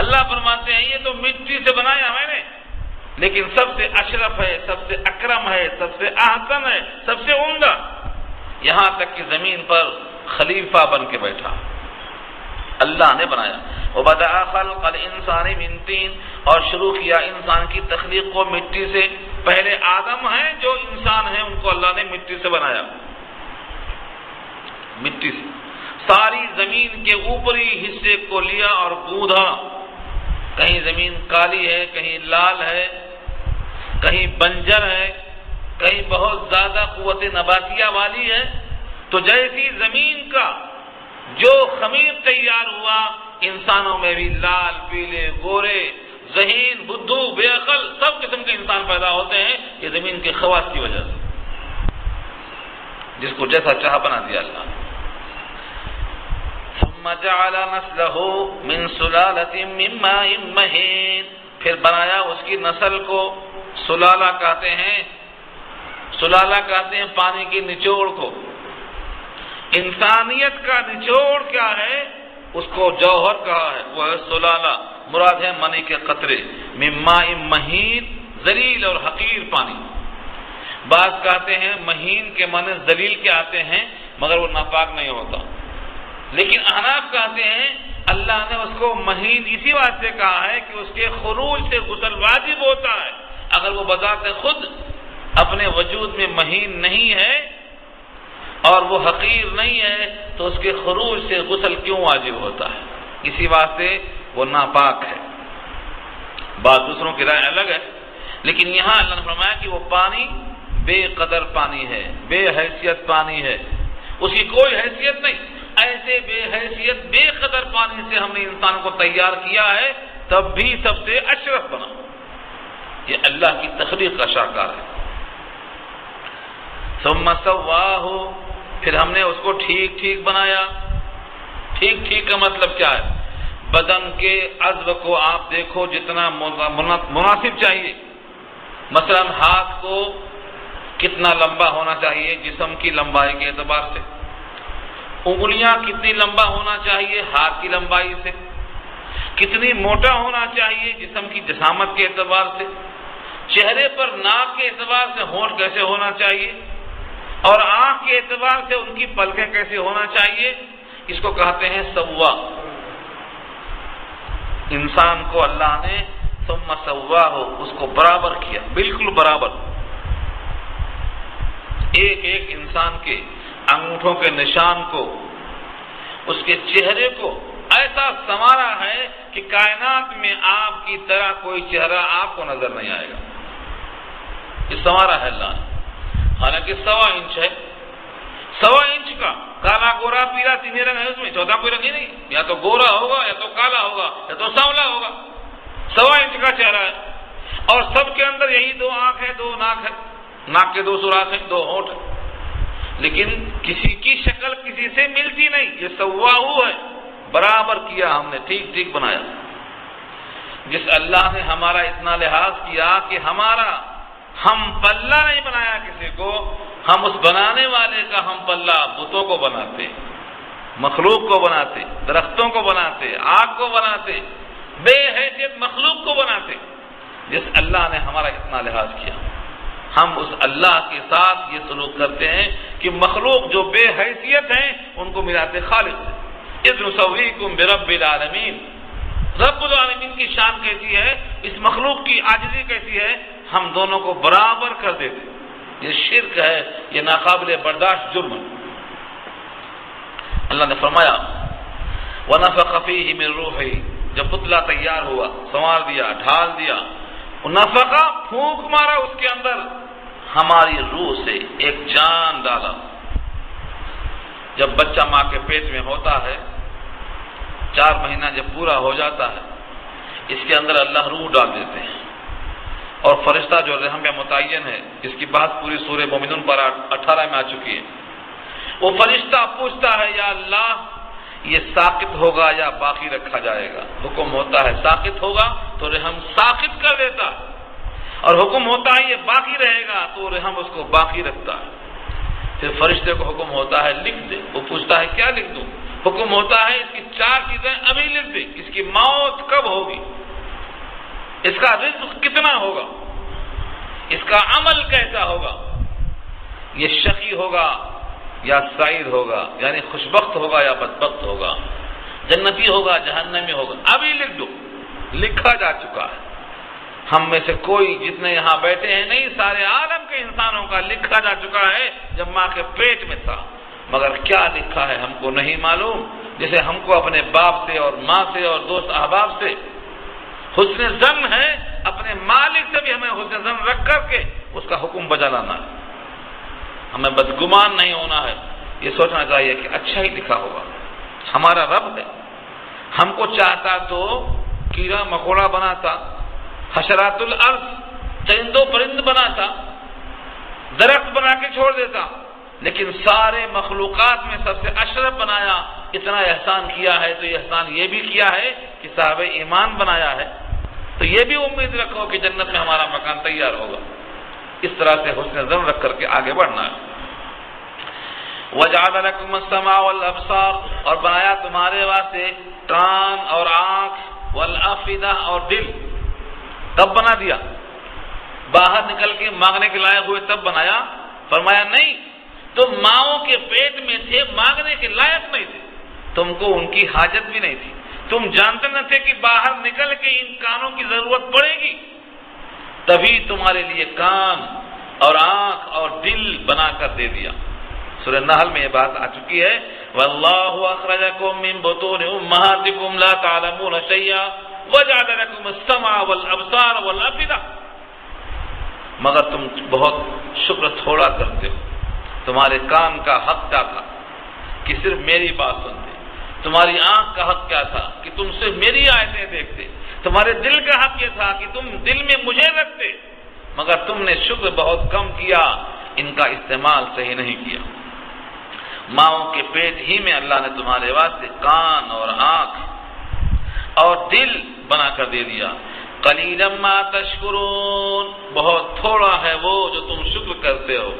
اللہ فرماتے ہیں یہ تو مٹی سے بنایا میں نے، لیکن سب سے اشرف ہے، سب سے اکرم ہے، سب سے احسن ہے، سب سے عمدہ، یہاں تک کہ زمین پر خلیفہ بن کے بیٹھا اللہ نے بنایا۔ وَبَدَأَ خَلْقَ الْإِنسَانِ مِنْ طِينٍ، اور شروع کیا انسان کی تخلیق کو مٹی سے۔ پہلے آدم ہیں جو انسان ہیں، ان کو اللہ نے مٹی سے بنایا، مٹی سے۔ ساری زمین کے اوپری حصے کو لیا اور گوندھا، کہیں زمین کالی ہے، کہیں لال ہے، کہیں بنجر ہے، کہیں بہت زیادہ قوت نباتیہ والی ہے۔ تو جیسی زمین کا جو خمیر تیار ہوا، انسانوں میں بھی لال، پیلے، گورے، ذہین، بدھو، بے عقل سب قسم کے انسان پیدا ہوتے ہیں، یہ زمین کے خواص کی وجہ سے، جس کو جیسا چاہا بنا دیا اللہ نے۔ ثم جعل نسله من سلالة من ماء مهين، پھر بنایا اس کی نسل کو، سلالہ کہتے ہیں، سلالہ کہتے ہیں پانی کی نچوڑ کو۔ انسانیت کا نچوڑ کیا ہے؟ اس کو جوہر کہا ہے، وہ ہے سلالہ، مراد ہے منی کے قطرے، من ماء مہین، ذلیل اور حقیر پانی۔ بعض کہتے ہیں مہین کے معنی ذلیل کے آتے ہیں مگر وہ ناپاک نہیں ہوتا، لیکن احناف کہتے ہیں اللہ نے اس کو مہین اسی بات سے کہا ہے کہ اس کے خروج سے غسل واجب ہوتا ہے۔ اگر وہ بذات خود اپنے وجود میں مہین نہیں ہے اور وہ حقیر نہیں ہے تو اس کے خروج سے غسل کیوں واجب ہوتا ہے؟ اسی واسطے وہ ناپاک ہے۔ بعض دوسروں کی رائے الگ ہے، لیکن یہاں اللہ نے فرمایا کہ وہ پانی بے قدر پانی ہے، بے حیثیت پانی ہے، اس کی کوئی حیثیت نہیں۔ ایسے بے حیثیت بے قدر پانی سے ہم نے انسان کو تیار کیا ہے، تب بھی سب سے اشرف بنا۔ یہ اللہ کی تخلیق کا شاہکار ہے۔ ثم سواہ، پھر ہم نے اس کو ٹھیک ٹھیک بنایا۔ ٹھیک ٹھیک کا مطلب کیا ہے؟ بدن کے عضو کو آپ دیکھو جتنا مناسب چاہیے، مثلا ہاتھ کو کتنا لمبا ہونا چاہیے جسم کی لمبائی کے اعتبار سے، انگلیاں کتنی لمبا ہونا چاہیے ہاتھ کی لمبائی سے، کتنی موٹا ہونا چاہیے جسم کی جسامت کے اعتبار سے، چہرے پر ناک کے اعتبار سے ہونٹ کیسے ہونا چاہیے، اور آنکھ کے اعتبار سے ان کی پلکیں کیسے ہونا چاہیے، اس کو کہتے ہیں سوا۔ انسان کو اللہ نے ثم سواہ، اس کو برابر کیا، بالکل برابر۔ ایک ایک انسان کے انگوٹھوں کے نشان کو، اس کے چہرے کو ایسا سنوارا ہے کہ کائنات میں آپ کی طرح کوئی چہرہ آپ کو نظر نہیں آئے گا۔ یہ سنوارا ہے اللہ نے، حالانکہ 1.25 انچ ہے، 1.25 انچ کا کالا گورا پیلا تینوں رنگ ہے، اس میں چوتھا کوئی رنگ ہی نہیں، یا تو گورا ہوگا یا تو کالا ہوگا یا تو سانولا ہوگا۔ 1.25 انچ کا چہرہ ہے، اور سب کے اندر یہی 2 آنکھ ہے، 2 ناک ہے، ناک کے 2 سوراخ ہیں، 2 ہونٹ ہیں، لیکن کسی کی شکل کسی سے ملتی نہیں۔ یہ سواہو ہے، برابر کیا ہم نے، ٹھیک ٹھیک بنایا۔ جس اللہ نے ہمارا اتنا لحاظ کیا کہ ہم پلہ نہیں بنایا کسی کو، ہم اس بنانے والے کا ہم پلہ بتوں کو بناتے، مخلوق کو بناتے، درختوں کو بناتے، آگ کو بناتے، بے حیثیت مخلوق کو بناتے۔ جس اللہ نے ہمارا اتنا لحاظ کیا، ہم اس اللہ کے ساتھ یہ سلوک کرتے ہیں کہ مخلوق جو بے حیثیت ہیں ان کو ملاتے خالق سے۔ اذ نسویکم برب العالمین، رب العالمین کی شان کیسی ہے، اس مخلوق کی عاجزی کیسی ہے، ہم دونوں کو برابر کر دیتے۔ یہ شرک ہے، یہ ناقابل برداشت جرم ہے۔ اللہ نے فرمایا وَنَفَخَ فِيهِ مِن رُوحِهِ، جب پتلا تیار ہوا، سنوار دیا، ڈھال دیا، نفخہ پھونک مارا اس کے اندر، ہماری روح سے ایک جان ڈالا۔ جب بچہ ماں کے پیٹ میں ہوتا ہے، 4 مہینہ جب پورا ہو جاتا ہے، اس کے اندر اللہ روح ڈال دیتے ہیں، اور فرشتہ جو رحم میں متعین ہے، اس کی بات پوری سورہ مومنون پر 18 میں آ چکی ہے۔ وہ فرشتہ پوچھتا ہے یا اللہ یہ ساقط ہوگا یا باقی رکھا جائے گا؟ حکم ہوتا ہے ساقط ہوگا تو رحم ساقط کر دیتا ہے، اور حکم ہوتا ہے یہ باقی رہے گا تو رحم اس کو باقی رکھتا ہے۔ پھر فرشتے کو حکم ہوتا ہے لکھ دے، وہ پوچھتا ہے کیا لکھ دوں؟ حکم ہوتا ہے اس کی 4 چیزیں ابھی لکھ دے، اس کی موت کب ہوگی، اس کا رزق کتنا ہوگا، اس کا عمل کیسا ہوگا، یہ شقی ہوگا یا سعید ہوگا، یعنی خوشبخت ہوگا یا بدبخت ہوگا، جنتی ہوگا جہنمی ہوگا، ابھی لکھ دو۔ لکھا جا چکا ہے، ہم میں سے کوئی جتنے یہاں بیٹھے ہیں نہیں، سارے عالم کے انسانوں کا لکھا جا چکا ہے جب ماں کے پیٹ میں تھا، مگر کیا لکھا ہے ہم کو نہیں معلوم۔ جیسے ہم کو اپنے باپ سے اور ماں سے اور دوست احباب سے حسن ظن ہے، اپنے مالک سے بھی ہمیں حسن ظن رکھ کر کے اس کا حکم بجا لانا ہے، ہمیں بدگمان نہیں ہونا ہے، یہ سوچنا چاہیے کہ اچھا ہی لکھا ہوگا، ہمارا رب ہے۔ ہم کو چاہتا تو کیڑا مکوڑا بناتا، حشرات الارض چرند و پرند بناتا، درخت بنا کے چھوڑ دیتا، لیکن سارے مخلوقات میں سب سے اشرف بنایا۔ اتنا احسان کیا ہے تو یہ احسان یہ بھی کیا ہے کہ صاحب ایمان بنایا ہے، تو یہ بھی امید رکھو کہ جنت میں ہمارا مکان تیار ہوگا۔ اس طرح سے حسن ظن رکھ کر کے آگے بڑھنا ہے۔ وَجَعَلَ لَكُمُ السَّمْعَ وَالْأَبْصَارَ، اور بنایا تمہارے واسطے کان اور آنکھ، والافئدہ اور دل۔ تب بنا دیا، باہر نکل کے مانگنے کے لائق ہوئے تب بنایا؟ فرمایا نہیں، تم ماؤں کے پیٹ میں تھے، مانگنے کے لائق نہیں تھے، تم کو ان کی حاجت بھی نہیں تھی، تم جانتے نہ تھے کہ باہر نکل کے ان کانوں کی ضرورت پڑے گی، تبھی تمہارے لیے کان اور آنکھ اور دل بنا کر دے دیا۔ سورہ نحل میں یہ بات آ چکی ہے، واللہ اخرجکم من بطون امہاتکم لا تعلمون شیئا وجعل لکم السمع والابصار والافئدہ۔ مگر تم بہت شکر تھوڑا کرتے ہو، تمہارے کان کا حق کیا تھا کہ صرف میری بات سنتے، تمہاری آنکھ کا حق کیا تھا کہ تم صرف میری آیتیں دیکھتے، تمہارے دل کا حق یہ تھا کہ تم دل میں مجھے رکھتے، مگر تم نے شکر بہت کم کیا، ان کا استعمال صحیح نہیں کیا۔ ماؤں کے پیٹ ہی میں اللہ نے تمہارے واسطے کان اور آنکھ اور دل بنا کر دے دیا۔ قلیلا ما تشکرون، بہت تھوڑا ہے وہ جو تم شکر کرتے ہو،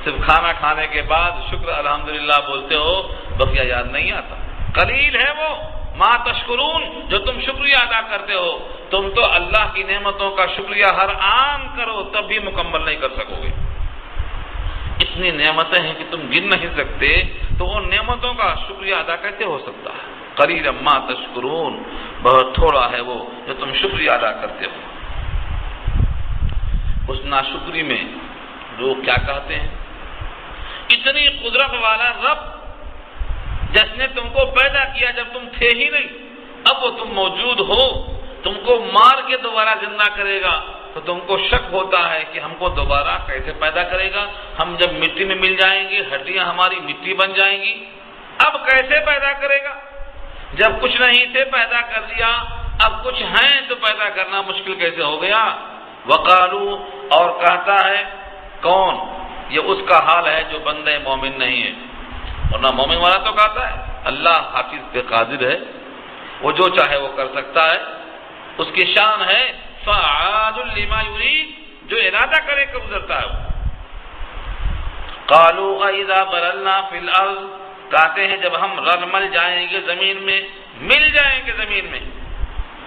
صرف کھانا کھانے کے بعد شکر الحمدللہ بولتے ہو، بقیہ یاد نہیں آتا۔ قلیل ہے وہ ما تشکرون جو تم شکریہ ادا کرتے ہو، تم تو اللہ کی نعمتوں کا شکریہ ہر آن کرو تب بھی مکمل نہیں کر سکو گے۔ اتنی نعمتیں ہیں کہ تم گن نہیں سکتے، تو ان نعمتوں کا شکریہ ادا کیسے ہو سکتا ہے؟ قلیلا ما تشکرون، بہت تھوڑا ہے وہ جو تم شکریہ ادا کرتے ہو۔ اس ناشکری میں لوگ کیا کہتے ہیں؟ اتنی قدرت والا رب جس نے تم کو پیدا کیا جب تم تھے ہی نہیں، اب وہ تم موجود ہو، تم کو مار کے دوبارہ زندہ کرے گا، تو تم کو شک ہوتا ہے کہ ہم کو دوبارہ کیسے پیدا کرے گا؟ ہم جب مٹی میں مل جائیں گے، ہڈیاں ہماری مٹی بن جائیں گی، اب کیسے پیدا کرے گا؟ جب کچھ نہیں تھے پیدا کر دیا، اب کچھ ہیں تو پیدا کرنا مشکل کیسے ہو گیا؟ وقالو، اور کہتا ہے کون؟ یہ اس کا حال ہے جو بندے مومن نہیں ہے، ورنہ مومن والا تو کہتا ہے اللہ حافظ پہ قادر ہے، وہ جو چاہے وہ کر سکتا ہے، اس کی شان ہے فعال لما یرید، جو ارادہ کرے کر گزرتا ہے۔ قالوا اذا ضللنا فی الارض، کہتے ہیں جب ہم رل مل جائیں گے زمین میں، مل جائیں گے زمین میں،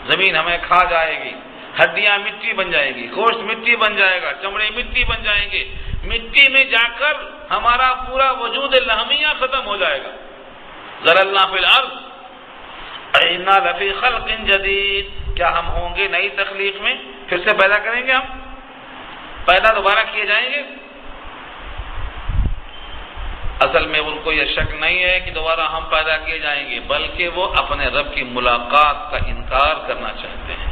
زمین ہمیں کھا جائے گی، ہڈیاں مٹی بن جائیں گی، گوشت مٹی بن جائے گا، چمڑے مٹی بن جائیں گے، مٹی میں جا کر ہمارا پورا وجود لحمیہ ختم ہو جائے گا۔ ضللنا فی الارض اِنَّا لَفِي خَلْقٍ جَدِيدٍ، کیا ہم ہوں گے نئی تخلیق میں؟ پھر سے پیدا کریں گے، ہم پیدا دوبارہ کیے جائیں گے؟ اصل میں ان کو یہ شک نہیں ہے کہ دوبارہ ہم پیدا کیے جائیں گے، بلکہ وہ اپنے رب کی ملاقات کا انکار کرنا چاہتے ہیں۔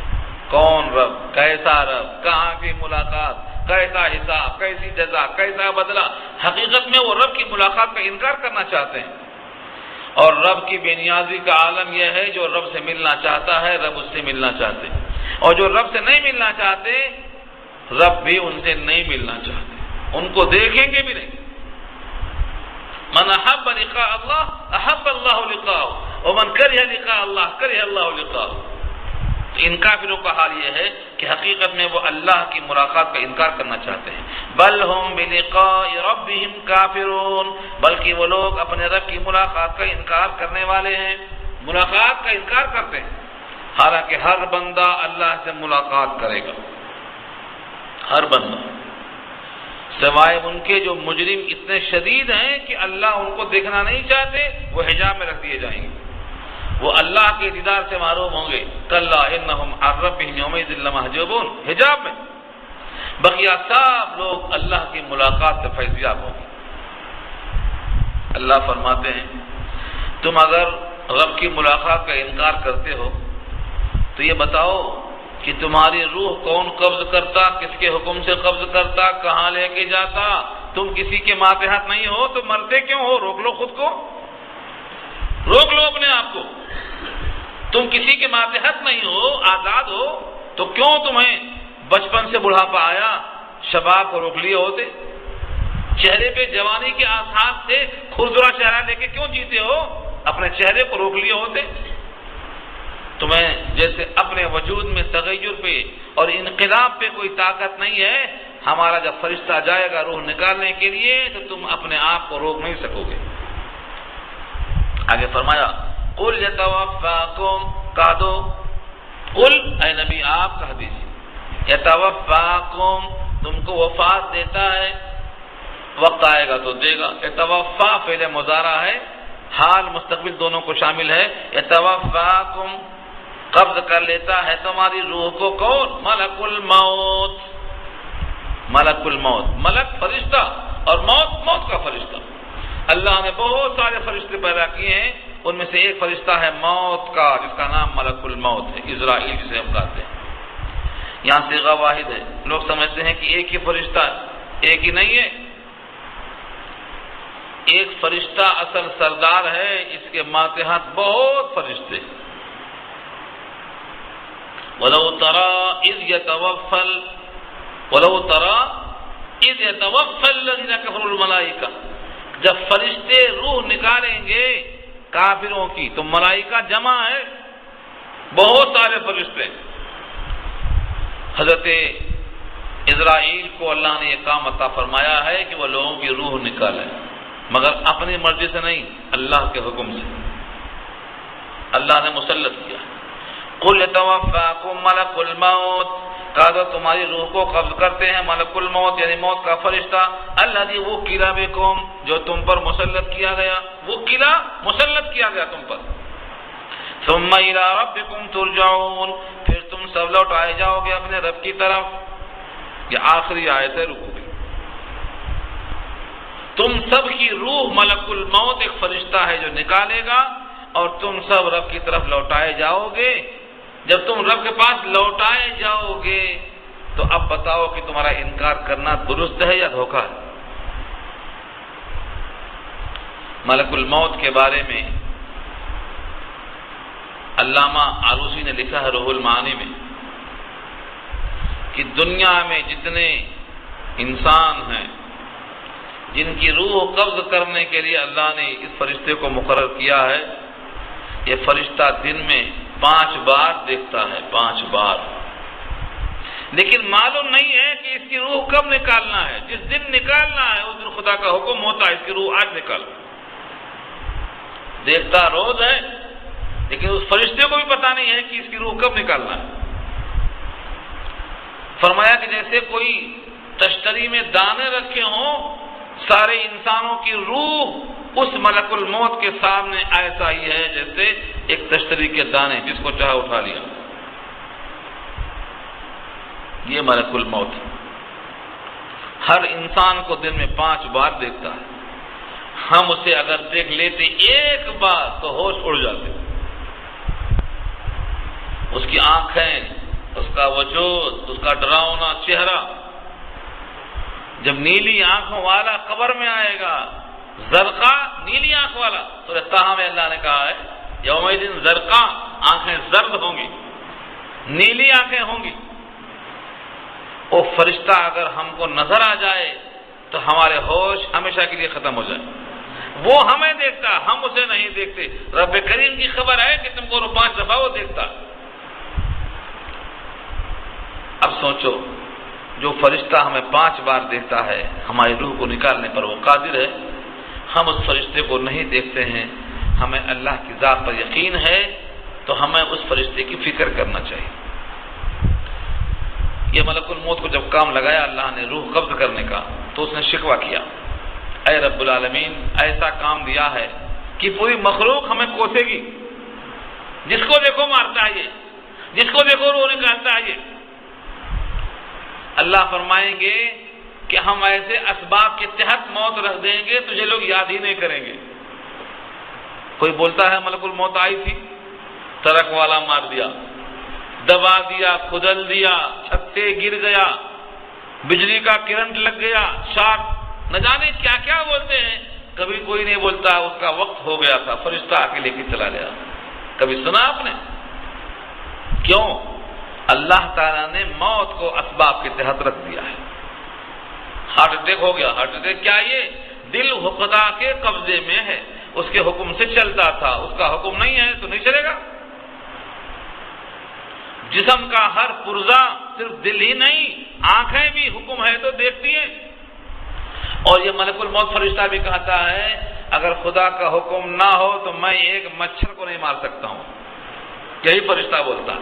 کون رب؟ کیسا رب؟ کہاں کی ملاقات؟ کیسا حساب؟ کیسی جزا؟ کیسا بدلہ؟ حقیقت میں وہ رب کی ملاقات کا انکار کرنا چاہتے ہیں، اور رب کی بے نیازی کا عالم یہ ہے جو رب سے ملنا چاہتا ہے رب اس سے ملنا چاہتے، اور جو رب سے نہیں ملنا چاہتے رب بھی ان سے نہیں ملنا چاہتے، ان کو دیکھیں گے بھی نہیں۔ من احب لقاء اللہ احب اللہ لقاءہ ومن کرہ لقاء اللہ کرہ اللہ لقاءہ، ان کافروں کا حال یہ ہے کہ حقیقت میں وہ اللہ کی ملاقات کا انکار کرنا چاہتے ہیں. بل ہم بلقاء ربہم کافرون، بلکہ وہ لوگ اپنے رب کی ملاقات کا انکار کرنے والے ہیں، ملاقات کا انکار کرتے ہیں. حالانکہ ہر بندہ اللہ سے ملاقات کرے گا، ہر بندہ، سوائے ان کے جو مجرم اتنے شدید ہیں کہ اللہ ان کو دیکھنا نہیں چاہتے، وہ حجاب میں رکھ دیے جائیں گے، وہ اللہ کے دیدار سے محروم ہوں گے. کلا انہم عن ربہم یومئذ لمحجوبون، حجاب میں. بقیہ سب لوگ اللہ کی ملاقات سے فیضیاب ہوں گے. اللہ فرماتے ہیں تم اگر رب کی ملاقات کا انکار کرتے ہو تو یہ بتاؤ کہ تمہاری روح کون قبض کرتا، کس کے حکم سے قبض کرتا، کہاں لے کے جاتا؟ تم کسی کے ماتحت نہیں ہو تو مرتے کیوں ہو؟ روک لو خود کو، روک لو اپنے آپ کو. تم کسی کے ماتحت نہیں ہو، آزاد ہو، تو کیوں تمہیں بچپن سے بڑھاپا آیا شباب کو روک لیے ہوتے؟ چہرے پہ جوانی کے آثار سے کھردرا چہرہ لے کے کیوں جیتے ہو؟ اپنے چہرے کو روک لیے ہوتے. تمہیں جیسے اپنے وجود میں تغیر پہ اور انقلاب پہ کوئی طاقت نہیں ہے، ہمارا جب فرشتہ جائے گا روح نکالنے کے لیے تو تم اپنے آپ کو روک نہیں سکو گے. آگے فرمایا قل یتوفاکم، کہہ دو، قل اے نبی آپ کہہ دیجیے، یتوفاکم، تم کو وفات دیتا ہے، وقت آئے گا تو دے گا. یتوفا فعل مضارع ہے، حال مستقبل دونوں کو شامل ہے. یتوفاکم، قبض کر لیتا ہے تمہاری روح کو کون؟ ملک الموت. ملک الموت، ملک فرشتہ اور موت موت کا فرشتہ. اللہ نے بہت سارے فرشتے پیدا کیے ہیں، ان میں سے ایک فرشتہ ہے موت کا جس کا نام ملک الموت ہے، اسرائیل جسے ہم کہتے ہیں. یہاں صیغہ واحد ہے. لوگ سمجھتے ہیں کہ ایک ہی فرشتہ ہے، ایک ہی نہیں ہے. ایک فرشتہ اصل سردار ہے، اس کے ماتحت بہت فرشتے ہیں. وَلَوْ تَرَىٰ إِذْ يَتَوَفَّى الَّذِينَ كَفَرُوا الْمَلَائِكَةَ، جب فرشتے روح نکالیں گے کافروں کی تو ملائکہ جمع ہے، بہت سارے فرشتے. حضرت اسرائیل کو اللہ نے یہ کام عطا فرمایا ہے کہ وہ لوگوں کی روح نکالے، مگر اپنی مرضی سے نہیں، اللہ کے حکم سے. اللہ نے مسلط کیا. قل یتوفاکم ملک الموت، کہا دو تمہاری روح کو قبض کرتے ہیں ملک الموت یعنی موت کا فرشتہ. الذی وکل بکم، جو تم پر مسلط کیا گیا، وکلا مسلط کیا گیا تم پر. ثم الی ربکم ترجعون، پھر تم سب لوٹائے جاؤ گے اپنے رب کی طرف. یہ آخری آیت ہے رکوع کی. تم سب کی روح ملک الموت ایک فرشتہ ہے جو نکالے گا اور تم سب رب کی طرف لوٹائے جاؤ گے. جب تم رب کے پاس لوٹائے جاؤ گے تو اب بتاؤ کہ تمہارا انکار کرنا درست ہے یا دھوکہ ہے. ملک الموت کے بارے میں علامہ آلوسی نے لکھا ہے روح المعانی میں کہ دنیا میں جتنے انسان ہیں جن کی روح قبض کرنے کے لیے اللہ نے اس فرشتے کو مقرر کیا ہے، یہ فرشتہ دن میں 5 بار دیکھتا ہے، 5 بار. لیکن معلوم نہیں ہے کہ اس کی روح کب نکالنا ہے. جس دن نکالنا ہے اس دن خدا کا حکم ہوتا ہے اس کی روح آج نکال. دیکھتا روز ہے لیکن اس فرشتے کو بھی پتا نہیں ہے کہ اس کی روح کب نکالنا ہے. فرمایا کہ جیسے کوئی تشتری میں دانے رکھے ہوں، سارے انسانوں کی روح اس ملک الموت کے سامنے ایسا ہی ہے جیسے ایک تشتری کے دانے، جس کو چاہا اٹھا لیا. یہ ملک الموت ہر انسان کو دن میں 5 بار دیکھتا ہے. ہم اسے اگر دیکھ لیتے ایک بار تو ہوش اڑ جاتے. اس کی آنکھیں، اس کا وجود، اس کا ڈراؤنا چہرہ. جب نیلی آنکھوں والا قبر میں آئے گا، زرقا نیلی آنکھ والا، سورہ طٰہٰ میں اللہ نے کہا ہے یومئذ زرقا، آنکھیں زرد ہوں گی، نیلی آنکھیں ہوں گی. وہ فرشتہ اگر ہم کو نظر آ جائے تو ہمارے ہوش ہمیشہ کے لیے ختم ہو جائے. وہ ہمیں دیکھتا، ہم اسے نہیں دیکھتے. رب کریم کی خبر ہے کہ تم کو 5 دفعہ وہ دیکھتا. اب سوچو، جو فرشتہ ہمیں 5 بار دیکھتا ہے ہماری روح کو نکالنے پر وہ قادر ہے، ہم اس فرشتے کو نہیں دیکھتے ہیں، ہمیں اللہ کی ذات پر یقین ہے، تو ہمیں اس فرشتے کی فکر کرنا چاہیے۔ یہ ملک الموت کو جب کام لگایا اللہ نے روح قبض کرنے کا، تو اس نے شکوہ کیا، اے رب العالمین، ایسا کام دیا ہے کہ پوری مخلوق ہمیں کوسے گی، جس کو دیکھو مارتا ہے یہ، جس کو دیکھو روح نکالتا ہے یہ۔ اللہ فرمائیں گے کہ ہم ایسے اسباب کے تحت موت رکھ دیں گے تجھے لوگ یاد ہی نہیں کریں گے۔ کوئی بولتا ہے ملک الموت آئی تھی، ٹرک والا مار دیا، دبا دیا، کھدل دیا، چھتے گر گیا، بجلی کا کرنٹ لگ گیا، شارٹ، نہ جانے کیا کیا بولتے ہیں۔ کبھی کوئی نہیں بولتا اس کا وقت ہو گیا تھا، فرشتہ آ کے لے کے چلا گیا۔ کبھی سنا آپ نے؟ کیوں؟ اللہ تعالیٰ نے موت کو اسباب کے تحت رکھ دیا ہے۔ ہارٹ اٹیک ہو گیا، ہارٹ اٹیک کیا؟ یہ دل خدا کے قبضے میں ہے، اس کے حکم سے چلتا تھا، اس کا حکم نہیں ہے تو نہیں چلے گا۔ جسم کا ہر پرزہ، صرف دل ہی نہیں، آنکھیں بھی حکم ہے تو دیکھتی ہیں۔ اور یہ ملک الموت فرشتہ بھی کہتا ہے اگر خدا کا حکم نہ ہو تو میں ایک مچھر کو نہیں مار سکتا ہوں۔ یہی فرشتہ بولتا،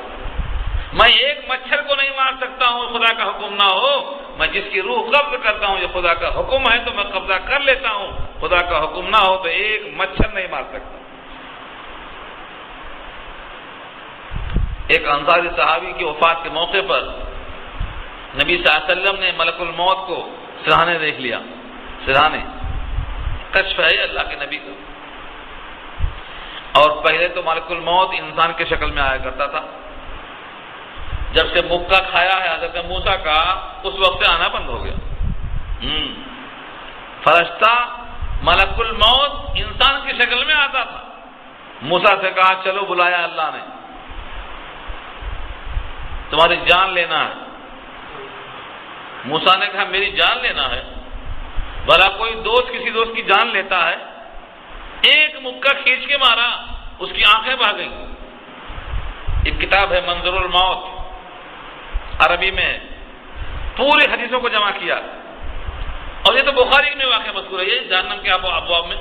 میں ایک مچھر کو نہیں مار سکتا ہوں خدا کا حکم نہ ہو، میں جس کی روح قبض کرتا ہوں یہ خدا کا حکم ہے تو میں قبضہ کر لیتا ہوں، خدا کا حکم نہ ہو تو ایک مچھر نہیں مار سکتا۔ ایک انصاری صحابی کی وفات کے موقع پر نبی صلی اللہ علیہ وسلم نے ملک الموت کو سرہانے دیکھ لیا، سرہانے، کشف ہے اللہ کے نبی کا۔ اور پہلے تو ملک الموت انسان کے شکل میں آیا کرتا تھا، جب سے مکہ کھایا ہے حضرت موسیٰ کا اس وقت سے آنا بند ہو گیا۔ فرشتہ ملک الموت انسان کی شکل میں آتا تھا، موسیٰ سے کہا چلو، بلایا اللہ نے، تمہاری جان لینا ہے۔ موسیٰ نے کہا میری جان لینا ہے؟ بھلا کوئی دوست کسی دوست کی جان لیتا ہے؟ ایک مکہ کھینچ کے مارا، اس کی آنکھیں بہہ گئیں۔ ایک کتاب ہے منظر الموت، عربی میں پورے حدیثوں کو جمع کیا، اور یہ تو بخاری میں واقع مذکور ہے، یہ جہنم کے ابواب میں۔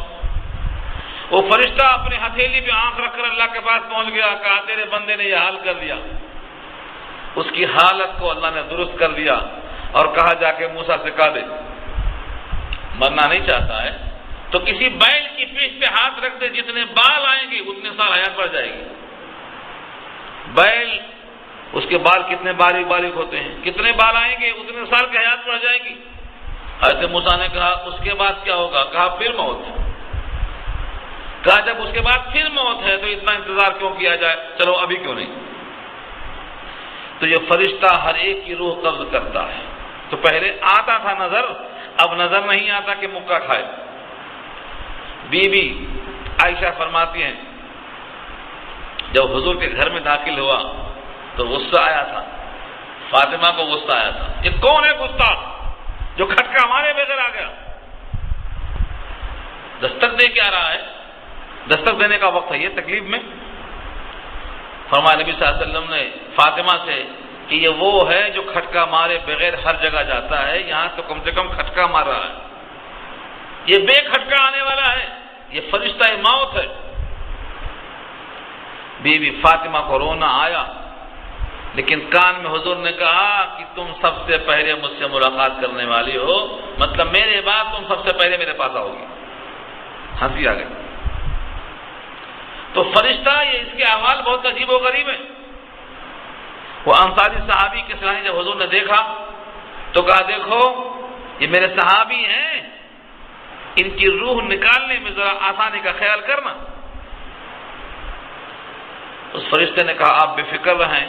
وہ فرشتہ اپنے ہتھیلی پہ آنکھ رکھ کر اللہ کے پاس پہنچ گیا، کہا تیرے بندے نے یہ حال کر دیا۔ اس کی حالت کو اللہ نے درست کر دیا اور کہا جا کے موسیٰ سے کہا دے، مرنا نہیں چاہتا ہے تو کسی بیل کی پیٹھ پہ ہاتھ رکھ دے، جتنے بال آئیں گے اتنے سال حیات بڑھ جائے گی۔ بیل، اس کے بال کتنے باریک باریک ہوتے ہیں، کتنے بال آئیں گے اتنے سال کی حیات بڑھ جائے گی۔ حضرت موسیٰ نے کہا اس کے بعد کیا ہوگا؟ کہا پھر موت۔ کہا جب اس کے بعد پھر موت ہے تو اتنا انتظار کیوں کیا جائے، چلو ابھی کیوں نہیں۔ تو یہ فرشتہ ہر ایک کی روح قبض کرتا ہے۔ تو پہلے آتا تھا نظر، اب نظر نہیں آتا کہ مکہ کھائے۔ بی بی عائشہ فرماتی ہیں جب حضور کے گھر میں داخل ہوا تو غصہ آیا تھا، فاطمہ کو غصہ آیا تھا، یہ کون ہے گستاخ جو کھٹکا ہمارے بغیر آ گیا؟ دستک دے کے آ رہا ہے، دستک دینے کا وقت ہے یہ تکلیف میں۔ فرمایا نبی صلی اللہ علیہ وسلم نے فاطمہ سے کہ یہ وہ ہے جو کھٹکا مارے بغیر ہر جگہ جاتا ہے، یہاں تو کم سے کم کھٹکا مار رہا ہے، یہ بے کھٹکا آنے والا ہے، یہ فرشتہ موت ہے۔ بی بی فاطمہ کو رونا آیا، لیکن کان میں حضور نے کہا کہ تم سب سے پہلے مجھ سے ملاقات کرنے والی ہو، مطلب میرے بعد تم سب سے پہلے میرے پاس آؤ گی۔ ہنسی آ گئی۔ تو فرشتہ، یہ اس کے احوال بہت عجیب و غریب ہیں۔ وہ انصاری صحابی کے سرانے جب حضور نے دیکھا تو کہا دیکھو یہ میرے صحابی ہیں، ان کی روح نکالنے میں ذرا آسانی کا خیال کرنا۔ اس فرشتے نے کہا آپ بے فکر رہیں،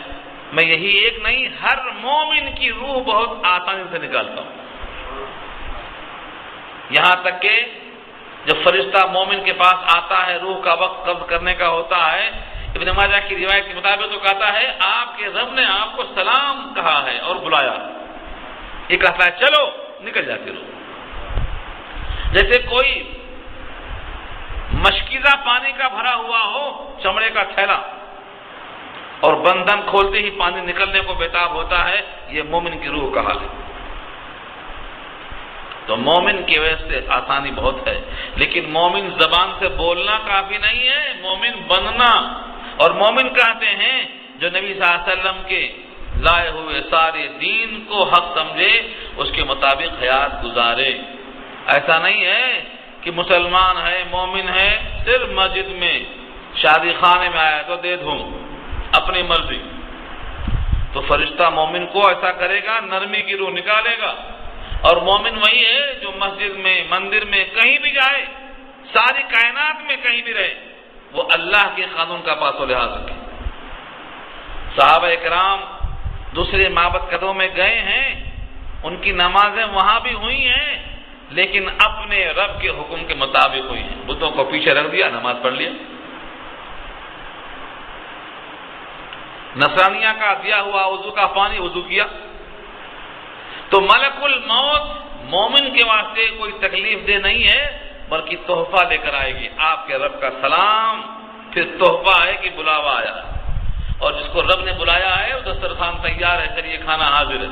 میں یہی ایک نہیں ہر مومن کی روح بہت آسانی سے نکالتا ہوں۔ یہاں تک کہ جب فرشتہ مومن کے پاس آتا ہے، روح کا وقت قبض کرنے کا ہوتا ہے، ابن ماجہ کی روایت کے مطابق تو کہتا ہے آپ کے رب نے آپ کو سلام کہا ہے اور بلایا، یہ کہتا ہے چلو، نکل جاتی روح۔ جیسے کوئی مشکیزہ پانی کا بھرا ہوا ہو، چمڑے کا تھیلا، اور بندھن کھولتے ہی پانی نکلنے کو بےتاب ہوتا ہے، یہ مومن کی روح کا حال ہے۔ تو مومن کی وجہ سے آسانی بہت ہے، لیکن مومن زبان سے بولنا کافی نہیں ہے، مومن بننا۔ اور مومن کہتے ہیں جو نبی صلی اللہ علیہ وسلم کے لائے ہوئے سارے دین کو حق سمجھے، اس کے مطابق حیات گزارے۔ ایسا نہیں ہے کہ مسلمان ہے، مومن ہے، صرف مسجد میں شادی خانے میں آیا تو دے دوں اپنی مرضی۔ تو فرشتہ مومن کو ایسا کرے گا، نرمی کی روح نکالے گا۔ اور مومن وہی ہے جو مسجد میں، مندر میں، کہیں بھی جائے، ساری کائنات میں کہیں بھی رہے، وہ اللہ کے قانون کا پاس و لحاظ رکھے۔ صحابہ کرام دوسرے معبد قدوں میں گئے ہیں، ان کی نمازیں وہاں بھی ہوئی ہیں، لیکن اپنے رب کے حکم کے مطابق ہوئی ہیں۔ بتوں کو پیچھے رکھ دیا، نماز پڑھ لیا۔ نصرانیہ کا دیا ہوا وضو کا پانی وضو کیا۔ تو ملک الموت مومن کے واسطے کوئی تکلیف دہ نہیں ہے، بلکہ تحفہ لے کر آئے گی، آپ کے رب کا سلام، پھر تحفہ ہے کہ بلاوا آیا، اور جس کو رب نے بلایا ہے وہ دسترخوان تیار ہے، چلیے کھانا حاضر ہے۔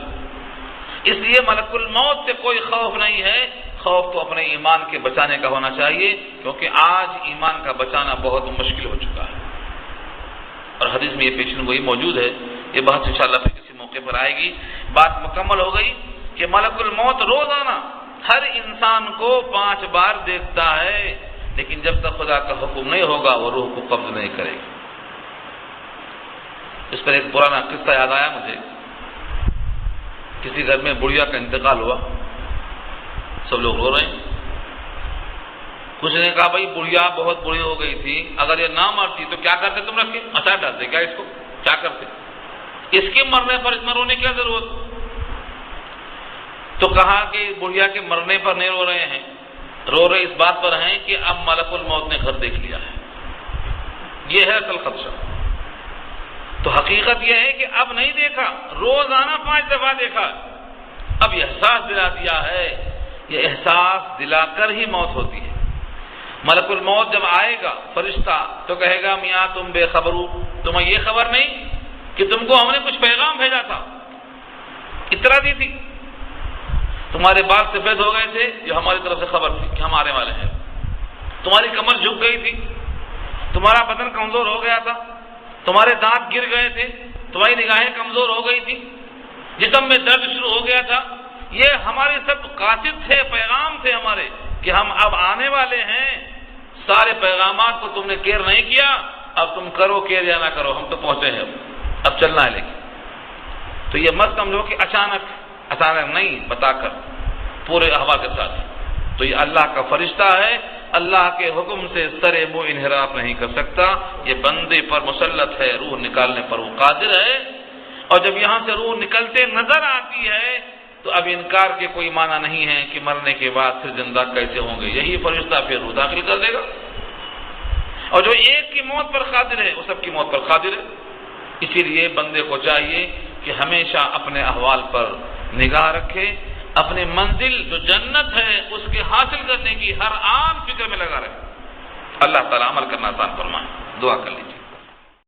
اس لیے ملک الموت سے کوئی خوف نہیں ہے، خوف تو اپنے ایمان کے بچانے کا ہونا چاہیے، کیونکہ آج ایمان کا بچانا بہت مشکل ہو چکا ہے۔ اور حدیث میں یہ پیشن گوئی موجود ہے، یہ بحث انشاءاللہ پھر کسی موقع پر آئے گی۔ بات مکمل ہو گئی کہ ملک الموت روزانہ ہر انسان کو 5 بار دیکھتا ہے، لیکن جب تک خدا کا حکم نہیں ہوگا وہ روح کو قبض نہیں کرے گی۔ اس پر ایک پرانا قصہ یاد آیا مجھے۔ کسی گھر میں بڑھیا کا انتقال ہوا، سب لوگ رو رہے ہیں۔ کچھ نے کہا بھائی بڑھیا بہت بڑی ہو گئی تھی، اگر یہ نہ مرتی تو کیا کرتے تم؟ رکھ کے اچار ڈالتے کیا اس کو؟ کیا کرتے؟ اس کے مرنے پر اس میں رونے کی کیا ضرورت؟ تو کہا کہ بڑھیا کے مرنے پر نہیں رو رہے ہیں، رو رہے اس بات پر ہیں کہ اب ملک الموت نے گھر دیکھ لیا ہے، یہ ہے اصل خدشہ۔ تو حقیقت یہ ہے کہ اب نہیں دیکھا، روزانہ 5 دفعہ دیکھا، اب یہ احساس دلا دیا ہے، یہ احساس دلا کر ہی موت ہوتی ہے۔ ملک الموت جب آئے گا فرشتہ تو کہے گا میاں تم بے خبر ہو، تمہیں یہ خبر نہیں کہ تم کو ہم نے کچھ پیغام بھیجا تھا، اطلاع دی تھی، تمہارے بال سفید ہو گئے تھے، یہ ہماری طرف سے خبر تھی کہ ہم آنے والے ہیں، تمہاری کمر جھک گئی تھی، تمہارا بدن کمزور ہو گیا تھا، تمہارے دانت گر گئے تھے، تمہاری نگاہیں کمزور ہو گئی تھی، جسم میں درد شروع ہو گیا تھا، یہ ہمارے سب قاصد تھے، پیغام تھے ہمارے کہ ہم اب آنے والے ہیں۔ سارے پیغامات کو تم نے کیئر نہیں کیا، اب تم کرو کیئر یا نہ کرو، ہم تو پہنچے ہیں، اب چلنا ہے۔ لیکن تو یہ مت سمجھو کہ اچانک نہیں، بتا کر پورے احوال کے ساتھ۔ تو یہ اللہ کا فرشتہ ہے، اللہ کے حکم سے سر منہ انحراف نہیں کر سکتا، یہ بندے پر مسلط ہے، روح نکالنے پر وہ قادر ہے۔ اور جب یہاں سے روح نکلتے نظر آتی ہے تو اب انکار کے کوئی معنی نہیں ہے کہ مرنے کے بعد پھر زندہ کیسے ہوں گے، یہی فرشتہ پھر روح داخل کر دے گا۔ اور جو ایک کی موت پر قادر ہے وہ سب کی موت پر قادر ہے۔ اسی لیے بندے کو چاہیے کہ ہمیشہ اپنے احوال پر نگاہ رکھے، اپنی منزل جو جنت ہے اس کے حاصل کرنے کی ہر آن فکر میں لگا رہے۔ اللہ تعالیٰ عمل کرنا آسان فرمائے۔ دعا کر لیجیے۔